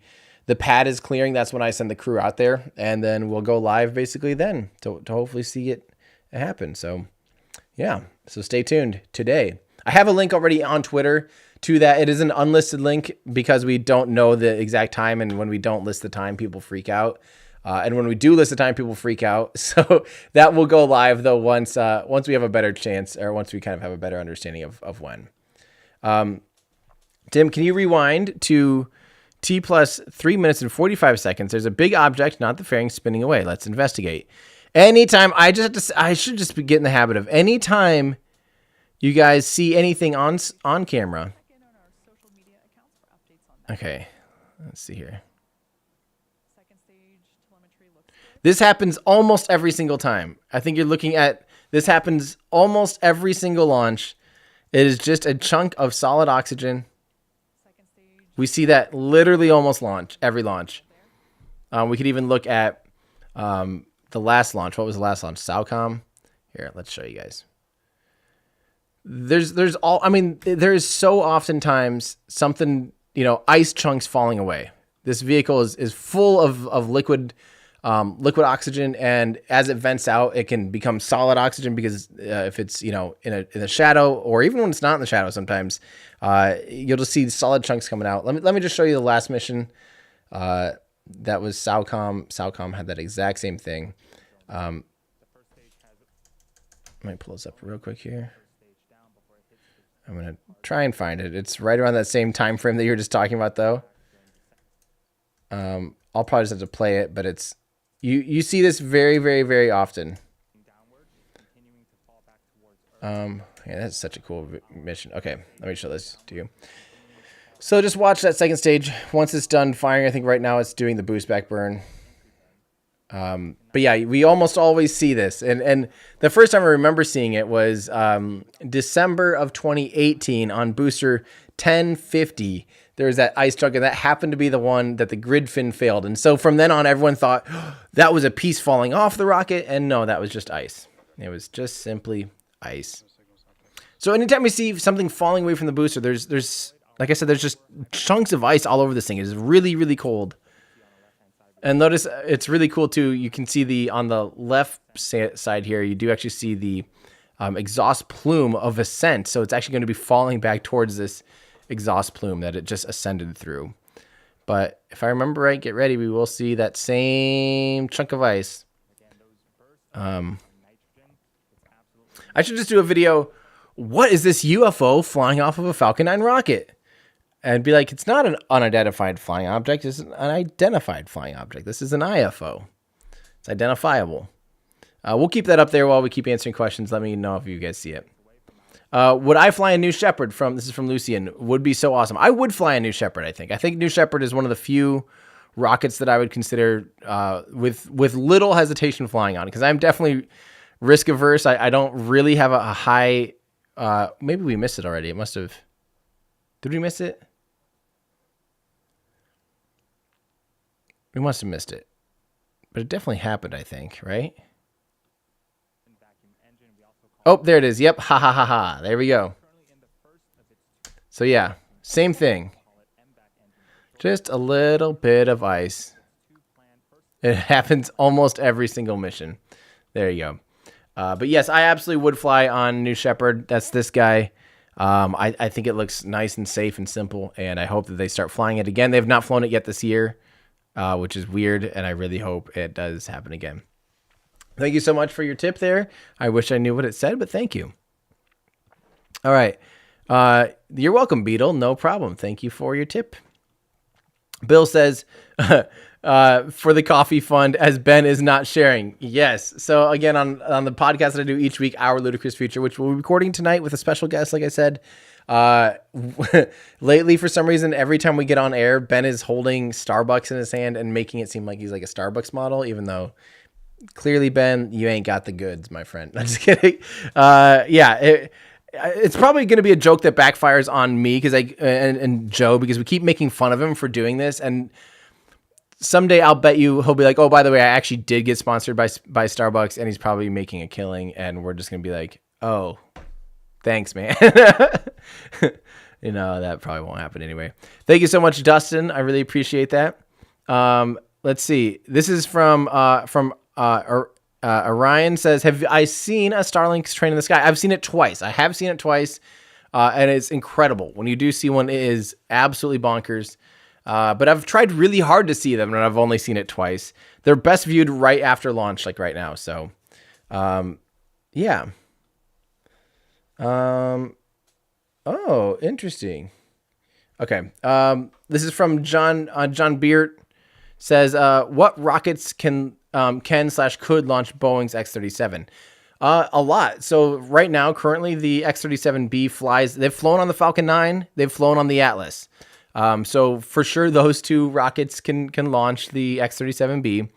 pad is clearing, that's when I send the crew out there, and then we'll go live basically then to hopefully see it happen. So yeah, so stay tuned today. I have a link already on Twitter to that. It is an unlisted link because we don't know the exact time, and when we don't list the time, people freak out. And when we do list the time, people freak out. So that will go live though once we have a better chance, or once we kind of have a better understanding of when. Tim, can you rewind to T plus 3 minutes and 45 seconds? There's a big object, not the fairing, spinning away. Let's investigate. Anytime, I should just be getting the habit of anytime you guys see anything on camera. Okay, let's see here. This happens almost every single time. I think you're looking at, this happens almost every single launch. It is just a chunk of solid oxygen. We see that literally almost every launch. We could even look at the last launch. What was the last launch? Falcon. Here, let's show you guys. There's so oftentimes something, ice chunks falling away. This vehicle is full of liquid oxygen, and as it vents out, it can become solid oxygen, because if it's in the shadow, or even when it's not in the shadow, sometimes you'll just see solid chunks coming out. Let me just show you the last mission. That was Falcon. Falcon had that exact same thing. Let me pull this up real quick here. I'm gonna try and find it. It's right around that same time frame that you were just talking about, though. I'll probably just have to play it, but it's you see this very, very, very often. Yeah, that's such a cool mission. Okay, let me show this to you. So just watch that second stage. Once it's done firing, I think right now it's doing the boost back burn. But yeah, we almost always see this. And the first time I remember seeing it was December of 2018 on booster 1050. There was that ice chunk, and that happened to be the one that the grid fin failed. And so from then on, everyone thought that was a piece falling off the rocket. And no, that was just ice. It was just simply ice. So anytime we see something falling away from the booster, there's like I said, there's just chunks of ice all over this thing. It is really, really cold. And notice it's really cool too. You can see on the left side here, you do actually see the exhaust plume of ascent. So it's actually going to be falling back towards this exhaust plume that it just ascended through. But if I remember right, get ready, we will see that same chunk of ice. I should just do a video. What is this UFO flying off of a Falcon 9 rocket? And be like, it's not an unidentified flying object. It's an unidentified flying object. This is an IFO. It's identifiable. We'll keep that up there while we keep answering questions. Let me know if you guys see it. Would I fly a New Shepard? This is from Lucian. Would be so awesome. I would fly a New Shepard, I think. I think New Shepard is one of the few rockets that I would consider with little hesitation flying on, because I'm definitely risk averse. I don't really have a high... maybe we missed it already. It must have... Did we miss it? We must have missed it. But it definitely happened, I think, right? Oh, there it is. Yep. Ha ha ha ha. There we go. So yeah, same thing. Just a little bit of ice. It happens almost every single mission. There you go. But yes, I absolutely would fly on New Shepard. That's this guy. I think it looks nice and safe and simple, and I hope that they start flying it again. They have not flown it yet this year, which is weird, and I really hope it does happen again. Thank you so much for your tip there. I wish I knew what it said, but thank you. All right. You're welcome, Beetle. No problem. Thank you for your tip. Bill says, for the coffee fund, as Ben is not sharing. Yes. So again, on the podcast that I do each week, Our Ludicrous Future, which we'll be recording tonight with a special guest, like I said. Lately, for some reason, every time we get on air, Ben is holding Starbucks in his hand and making it seem like he's like a Starbucks model, even though clearly, Ben, you ain't got the goods, my friend. I'm just kidding. Yeah, it's probably going to be a joke that backfires on me and Joe, because we keep making fun of him for doing this. And someday I'll bet you he'll be like, oh, by the way, I actually did get sponsored by Starbucks, and he's probably making a killing. And we're just going to be like, oh, thanks, man. You know, that probably won't happen anyway. Thank you so much, Dustin. I really appreciate that. Let's see. This is from Orion says, have I seen a Starlink train in the sky? I've seen it twice. I have seen it twice, and it's incredible. When you do see one, it is absolutely bonkers. But I've tried really hard to see them, and I've only seen it twice. They're best viewed right after launch, like right now. So, yeah. Oh, interesting. Okay. This is from John Beard. Says, what rockets can could launch Boeing's X-37? A lot. So right now, currently, the X-37B flies. They've flown on the Falcon 9. They've flown on the Atlas. So for sure, those two rockets can launch the X-37B.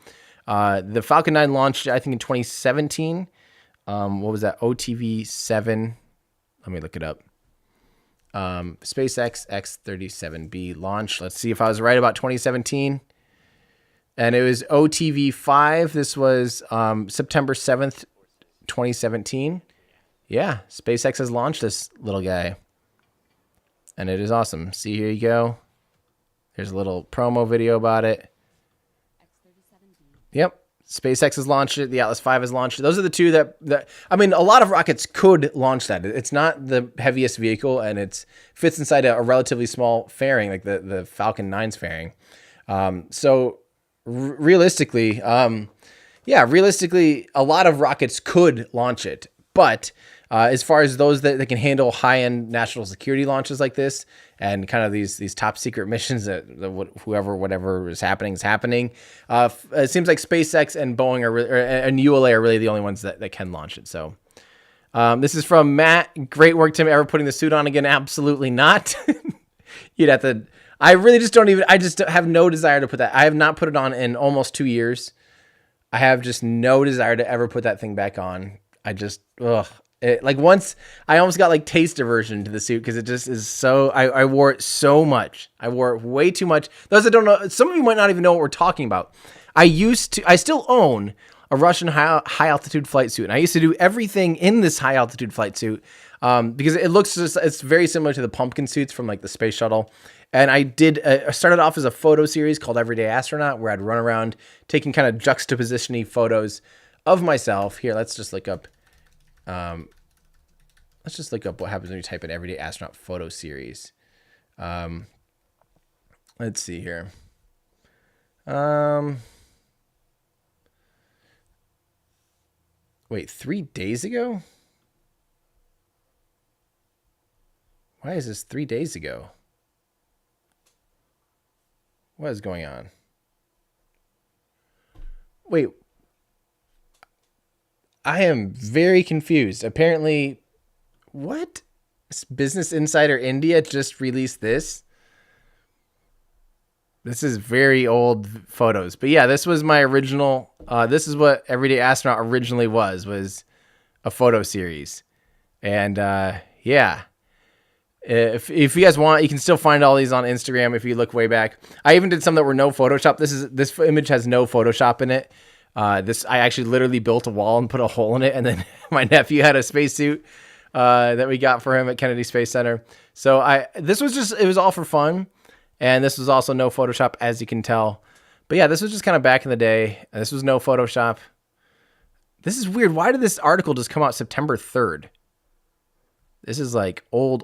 The Falcon 9 launched, I think, in 2017. What was that? OTV-7. Let me look it up. SpaceX X-37B launch. Let's see if I was right about 2017. And it was OTV-5. This was September 7th, 2017. Yeah, SpaceX has launched this little guy. And it is awesome. See, here you go. There's a little promo video about it. Yep. SpaceX has launched it. The Atlas V has launched it. Those are the two that I mean, a lot of rockets could launch that. It's not the heaviest vehicle, and it fits inside a relatively small fairing, like the Falcon 9's fairing. So realistically, realistically, a lot of rockets could launch it. But as far as those that can handle high-end national security launches like this, and kind of these top secret missions that whatever is happening is happening, it seems like SpaceX and Boeing and ULA are really the only ones that can launch it. So this is from Matt. Great work, Tim. Ever putting the suit on again? Absolutely not. You'd have to. I really just don't even. I just have no desire to put that. I have not put it on in almost 2 years. I have just no desire to ever put that thing back on. I just like once I almost got like taste aversion to the suit because it just is so. I wore it so much. I wore it way too much. Those that don't know, some of you might not even know what we're talking about. I still own a Russian high altitude flight suit, and I used to do everything in this high altitude flight suit because it looks it's very similar to the pumpkin suits from like the space shuttle. And I started off as a photo series called Everyday Astronaut, where I'd run around taking kind of juxtaposition-y photos of myself. Here, let's just look up let's just look up what happens when you type in everyday astronaut photo series. Let's see here. Wait, 3 days ago? Why is this 3 days ago? What is going on? Wait. I am very confused. Apparently, what? Business Insider India just released this? This is very old photos. But yeah, this was my original. This is what Everyday Astronaut originally was a photo series. And yeah. If you guys want, you can still find all these on Instagram if you look way back. I even did some that were no Photoshop. This image has no Photoshop in it. I actually literally built a wall and put a hole in it, and then my nephew had a spacesuit that we got for him at Kennedy Space Center. So it was all for fun, and this was also no Photoshop, as you can tell. But yeah, this was just kind of back in the day. This was no Photoshop. This is weird. Why did this article just come out September 3rd? This is like old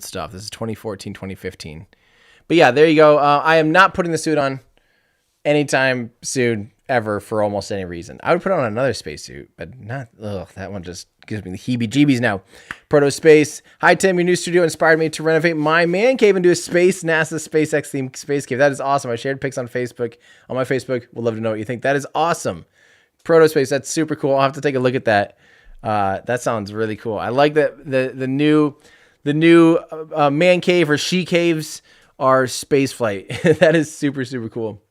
stuff. This is 2014, 2015. But yeah, there you go. I am not putting the suit on anytime soon, ever, for almost any reason. I would put on another spacesuit, but not, that one just gives me the heebie-jeebies now. Proto Space. Hi, Tim. Your new studio inspired me to renovate my man cave into a NASA SpaceX themed space cave. That is awesome. I shared pics on Facebook. On my Facebook. Would love to know what you think. That is awesome. Proto Space. That's super cool. I'll have to take a look at that. That sounds really cool. I like that the new man cave or she caves are space flight. That is super, super cool.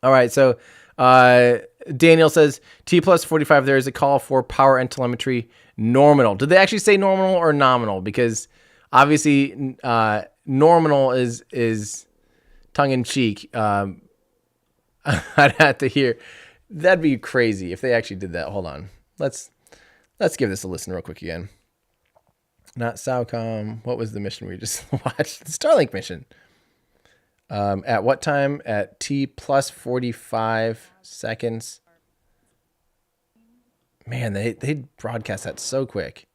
All right. So, Daniel says T plus 45. There is a call for power and telemetry nominal. Did they actually say nominal or nominal? Because obviously, nominal is tongue in cheek. I'd have to hear. That'd be crazy if they actually did that. Hold on. Let's give this a listen real quick again. Not SOWCOM. What was the mission we just watched? The Starlink mission. At what time? At T plus 45 seconds. Man, they broadcast that so quick.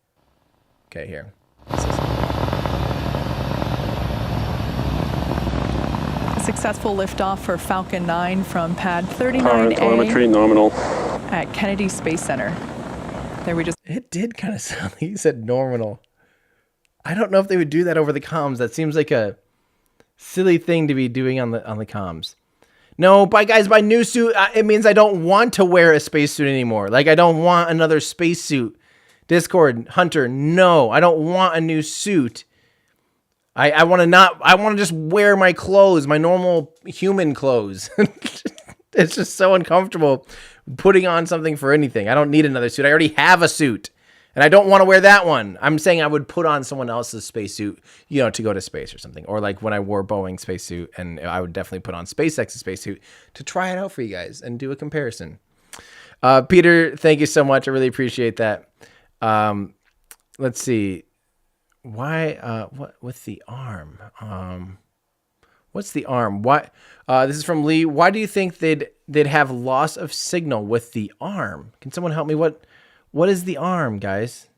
Okay, here. Successful liftoff for Falcon 9 from pad Power and telemetry 39A nominal. at Kennedy Space Center. There we just... It did kind of sound like you said nominal. I don't know if they would do that over the comms. That seems like a silly thing to be doing on the comms. No, by new suit, it means I don't want to wear a spacesuit anymore. Like, I don't want another spacesuit. Discord, Hunter, no, I don't want a new suit. I want to just wear my clothes, my normal human clothes. It's just so uncomfortable putting on something for anything. I don't need another suit. I already have a suit, and I don't want to wear that one. I'm saying I would put on someone else's spacesuit, to go to space or something. Or like when I wore Boeing spacesuit, and I would definitely put on SpaceX's spacesuit to try it out for you guys and do a comparison. Peter, thank you so much. I really appreciate that. Let's see. Why, what with the arm? What's the arm? Why? This is from Lee. Why do you think they'd have loss of signal with the arm? Can someone help me? What is the arm, guys?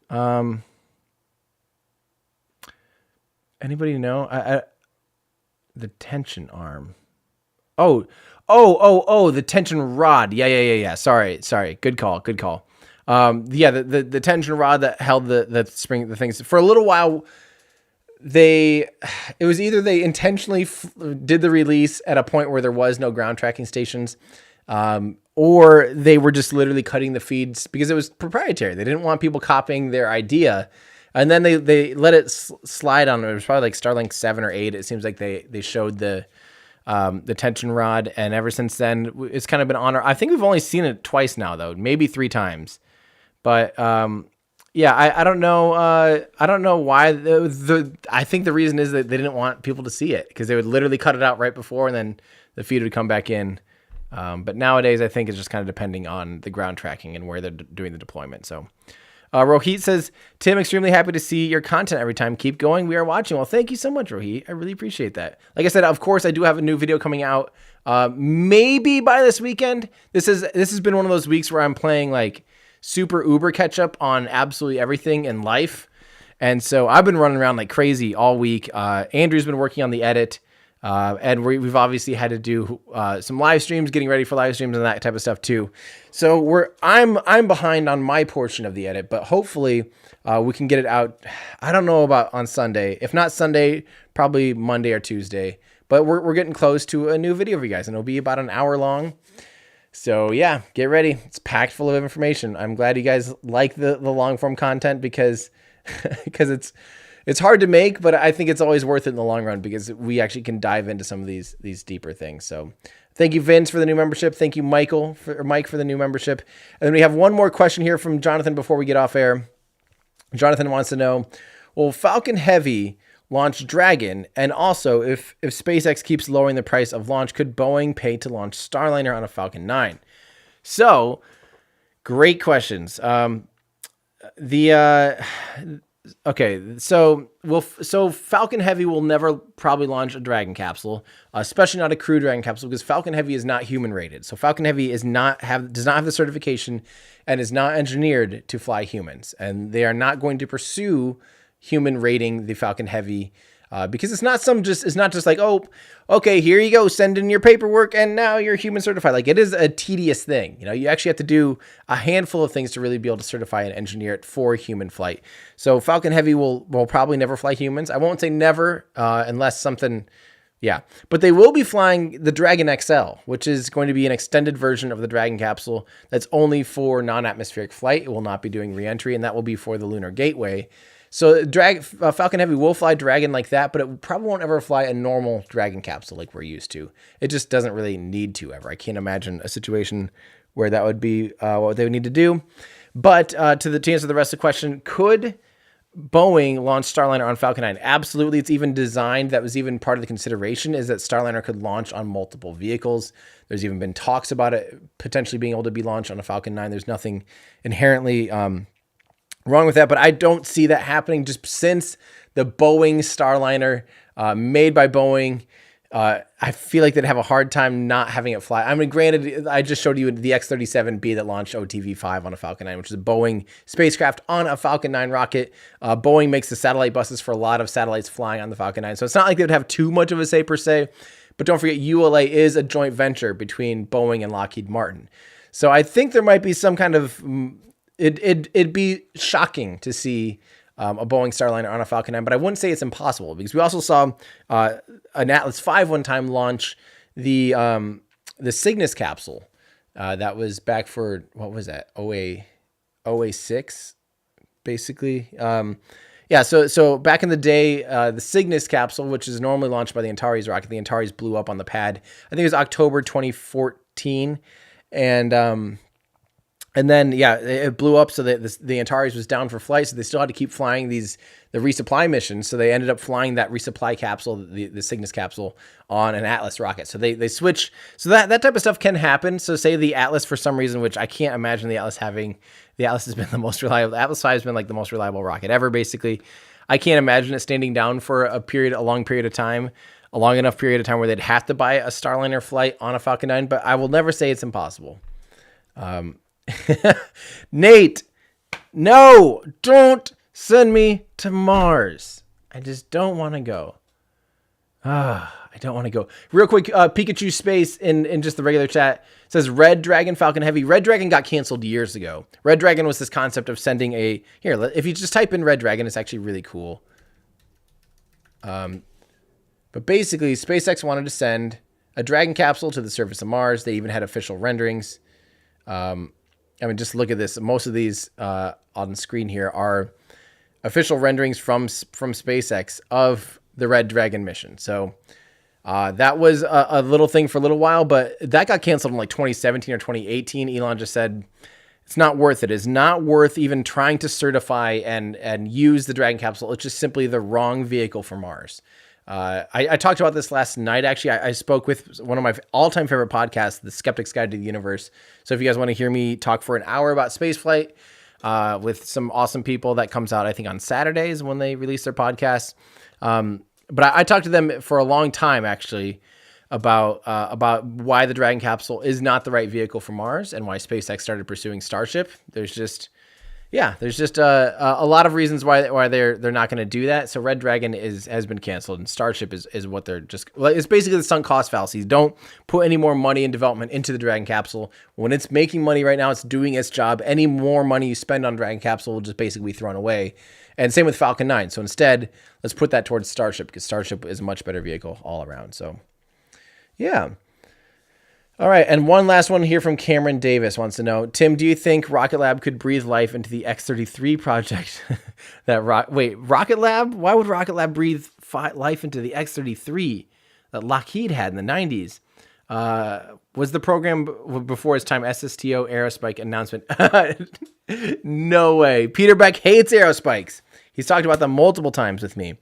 Anybody know? The tension arm. Oh, the tension rod. Yeah. Sorry. Good call. Yeah, the tension rod that held the spring, the things for a little while. It was either they intentionally did the release at a point where there was no ground tracking stations, or they were just literally cutting the feeds because it was proprietary. They didn't want people copying their idea. And then they let it slide on. It was probably like Starlink 7 or 8. It seems like they showed the tension rod. And ever since then, it's kind of been on. I think we've only seen it twice now, though, maybe 3 times. But yeah, I don't know. I don't know why. I think the reason is that they didn't want people to see it because they would literally cut it out right before, and then the feed would come back in. But nowadays, I think it's just kind of depending on the ground tracking and where they're doing the deployment. So, Rohit says, Tim, extremely happy to see your content every time. Keep going. We are watching. Well, thank you so much, Rohit. I really appreciate that. Like I said, of course, I do have a new video coming out. Maybe by this weekend. This has been one of those weeks where I'm playing like super uber catch up on absolutely everything in life. And so I've been running around like crazy all week. Andrew's been working on the edit. And we've obviously had to do some live streams, getting ready for live streams and that type of stuff too. So I'm behind on my portion of the edit, but hopefully we can get it out. I don't know about on Sunday. If not Sunday, probably Monday or Tuesday. But we're getting close to a new video for you guys, and it'll be about an hour long. So yeah, get ready. It's packed full of information. I'm glad you guys like the long form content because it's hard to make, but I think it's always worth it in the long run because we actually can dive into some of these deeper things. So thank you, Vince, for the new membership. Thank you, Mike, for the new membership. And then we have one more question here from Jonathan before we get off air. Jonathan wants to know, will Falcon Heavy launch Dragon? And also, if SpaceX keeps lowering the price of launch, could Boeing pay to launch Starliner on a Falcon 9? So, great questions. Okay, so Falcon Heavy will never probably launch a Dragon capsule, especially not a crew Dragon capsule, because Falcon Heavy is not human rated. So Falcon Heavy does not have the certification and is not engineered to fly humans, and they are not going to pursue human rating the Falcon Heavy because it's not just like, oh, okay, here you go, send in your paperwork and now you're human certified. Like, it is a tedious thing. You know, you actually have to do a handful of things to really be able to certify and engineer it for human flight. So Falcon Heavy will probably never fly humans. I won't say never unless something, yeah. But they will be flying the Dragon XL, which is going to be an extended version of the Dragon capsule that's only for non-atmospheric flight. It will not be doing re-entry, and that will be for the Lunar Gateway. So Falcon Heavy will fly Dragon like that, but it probably won't ever fly a normal Dragon capsule like we're used to. It just doesn't really need to ever. I can't imagine a situation where that would be what they would need to do. But to answer the rest of the question, could Boeing launch Starliner on Falcon 9? Absolutely. It's even designed, that was even part of the consideration, is that Starliner could launch on multiple vehicles. There's even been talks about it potentially being able to be launched on a Falcon 9. There's nothing inherently wrong with that, but I don't see that happening just since the Boeing Starliner made by Boeing. I feel like they'd have a hard time not having it fly. I mean, granted, I just showed you the X-37B that launched OTV-5 on a Falcon 9, which is a Boeing spacecraft on a Falcon 9 rocket. Boeing makes the satellite buses for a lot of satellites flying on the Falcon 9, so it's not like they would have too much of a say per se. But don't forget, ULA is a joint venture between Boeing and Lockheed Martin. So I think there might be some kind of... It'd be shocking to see a Boeing Starliner on a Falcon 9, but I wouldn't say it's impossible, because we also saw an Atlas V one time launch the Cygnus capsule. That was back for, what was that, OA6, basically. Yeah, so back in the day, the Cygnus capsule, which is normally launched by the Antares rocket, the Antares blew up on the pad. I think it was October 2014, and then, yeah, it blew up, so that the Antares was down for flight, so they still had to keep flying the resupply missions. So they ended up flying that resupply capsule, the Cygnus capsule, on an Atlas rocket. So they switch. So that type of stuff can happen. So say the Atlas, for some reason, which I can't imagine the Atlas has been the most reliable. The Atlas V has been like the most reliable rocket ever, basically. I can't imagine it standing down for a long period of time, a long enough period of time where they'd have to buy a Starliner flight on a Falcon 9, but I will never say it's impossible. Nate, no, don't send me to Mars. I just don't want to go. I don't want to go. Real quick, Pikachu Space in just the regular chat says Red Dragon Falcon Heavy. Red Dragon got canceled years ago. Red Dragon was this concept of sending if you just type in Red Dragon, it's actually really cool. But basically, SpaceX wanted to send a Dragon capsule to the surface of Mars. They even had official renderings. I mean, just look at this. Most of these on the screen here are official renderings from SpaceX of the Red Dragon mission. So that was a little thing for a little while, but that got canceled in like 2017 or 2018. Elon just said, it's not worth it. It's not worth even trying to certify and use the Dragon capsule. It's just simply the wrong vehicle for Mars. I talked about this last night. Actually, I spoke with one of my all-time favorite podcasts, The Skeptic's Guide to the Universe. So if you guys want to hear me talk for an hour about spaceflight with some awesome people, that comes out, I think, on Saturdays when they release their podcast. But I talked to them for a long time, actually, about why the Dragon capsule is not the right vehicle for Mars and why SpaceX started pursuing Starship. There's just a lot of reasons why they're not going to do that. So Red Dragon has been canceled, and Starship is what they're just. Well, it's basically the sunk cost fallacy. Don't put any more money and development into the Dragon capsule when it's making money right now. It's doing its job. Any more money you spend on Dragon capsule will just basically be thrown away. And same with Falcon 9. So instead, let's put that towards Starship, because Starship is a much better vehicle all around. So yeah. All right, and one last one here from Cameron Davis wants to know, Tim, do you think Rocket Lab could breathe life into the X-33 project? Rocket Lab? Why would Rocket Lab breathe life into the X-33 that Lockheed had in the 90s? Was the program before its time SSTO Aerospike announcement? No way. Peter Beck hates Aerospikes. He's talked about them multiple times with me.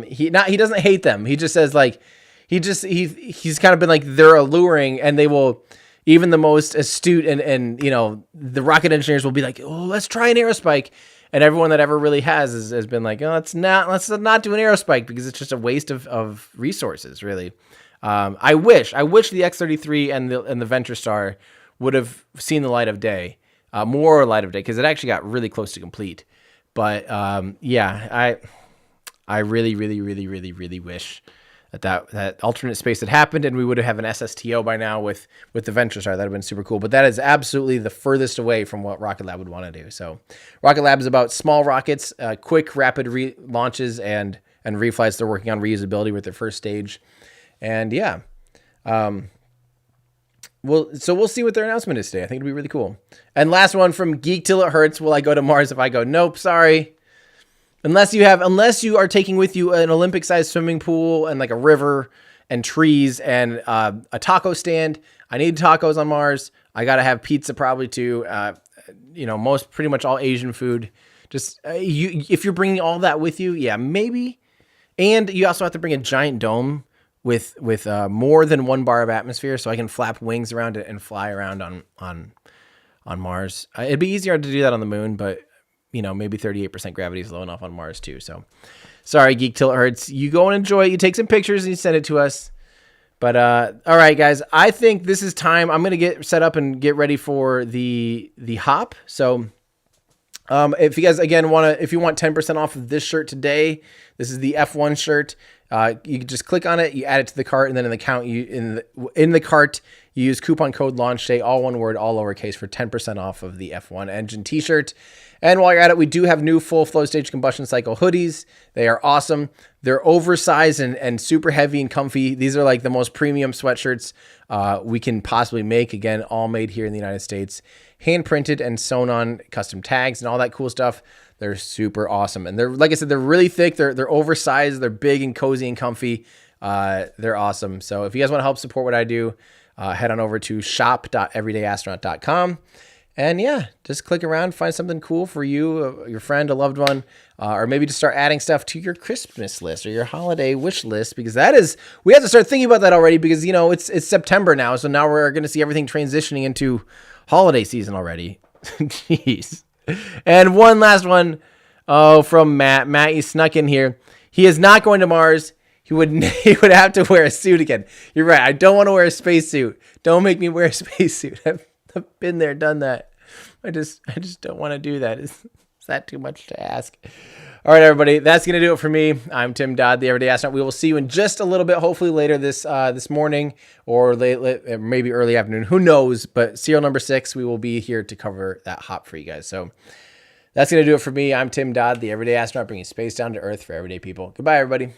He doesn't hate them. He just says, like, he's kind of been like, they're alluring, and they will, even the most astute and the rocket engineers will be like, oh, let's try an Aerospike. And everyone that ever really has been like, oh, let's not do an Aerospike, because it's just a waste of resources, really. I wish the X-33 and the Venture Star would have seen the light of day, more light of day, because it actually got really close to complete. But I really, really, really, really, really wish that alternate space had happened, and we would have an SSTO by now with the Venture Star. That would have been super cool. But that is absolutely the furthest away from what Rocket Lab would want to do. So Rocket Lab is about small rockets, quick, rapid launches, and reflights. They're working on reusability with their first stage. And yeah. We'll see what their announcement is today. I think it'll be really cool. And last one from Geek Till It Hurts. Will I go to Mars if I go? Nope, sorry. Unless you are taking with you an Olympic-sized swimming pool and like a river and trees and a taco stand. I need tacos on Mars. I gotta have pizza probably too. Pretty much all Asian food. Just if you're bringing all that with you, yeah, maybe. And you also have to bring a giant dome with more than 1 bar of atmosphere, so I can flap wings around it and fly around on Mars. It'd be easier to do that on the moon, but maybe 38% gravity is low enough on Mars too. So sorry, Geek Till It Hurts. You go and enjoy it. You take some pictures and you send it to us. But all right, guys, I think this is time. I'm going to get set up and get ready for the hop. So if you guys, again, if you want 10% off of this shirt today, this is the F1 shirt. You can just click on it, you add it to the cart, and then in the cart, you use coupon code LAUNCHDAY, all one word, all lowercase, for 10% off of the F1 engine t-shirt. And while you're at it, we do have new full flow stage combustion cycle hoodies. They are awesome. They're oversized and super heavy and comfy. These are like the most premium sweatshirts we can possibly make. Again, all made here in the United States, hand printed and sewn on custom tags and all that cool stuff. They're super awesome. And they're, like I said, they're really thick. They're oversized. They're big and cozy and comfy. They're awesome. So if you guys want to help support what I do, head on over to shop.everydayastronaut.com. And yeah, just click around, find something cool for you, your friend, a loved one, or maybe just start adding stuff to your Christmas list or your holiday wish list, because we have to start thinking about that already, because, it's September now. So now we're going to see everything transitioning into holiday season already. Jeez. And one last one, from Matt. Matt, you snuck in here. He is not going to Mars. He would have to wear a suit again. You're right. I don't want to wear a spacesuit. Don't make me wear a spacesuit. I've been there, done that. I just don't want to do that. Is that too much to ask? All right, everybody. That's going to do it for me. I'm Tim Dodd, the Everyday Astronaut. We will see you in just a little bit, hopefully later this morning or late, maybe early afternoon. Who knows? But serial number 6, we will be here to cover that hop for you guys. So that's going to do it for me. I'm Tim Dodd, the Everyday Astronaut, bringing space down to Earth for everyday people. Goodbye, everybody.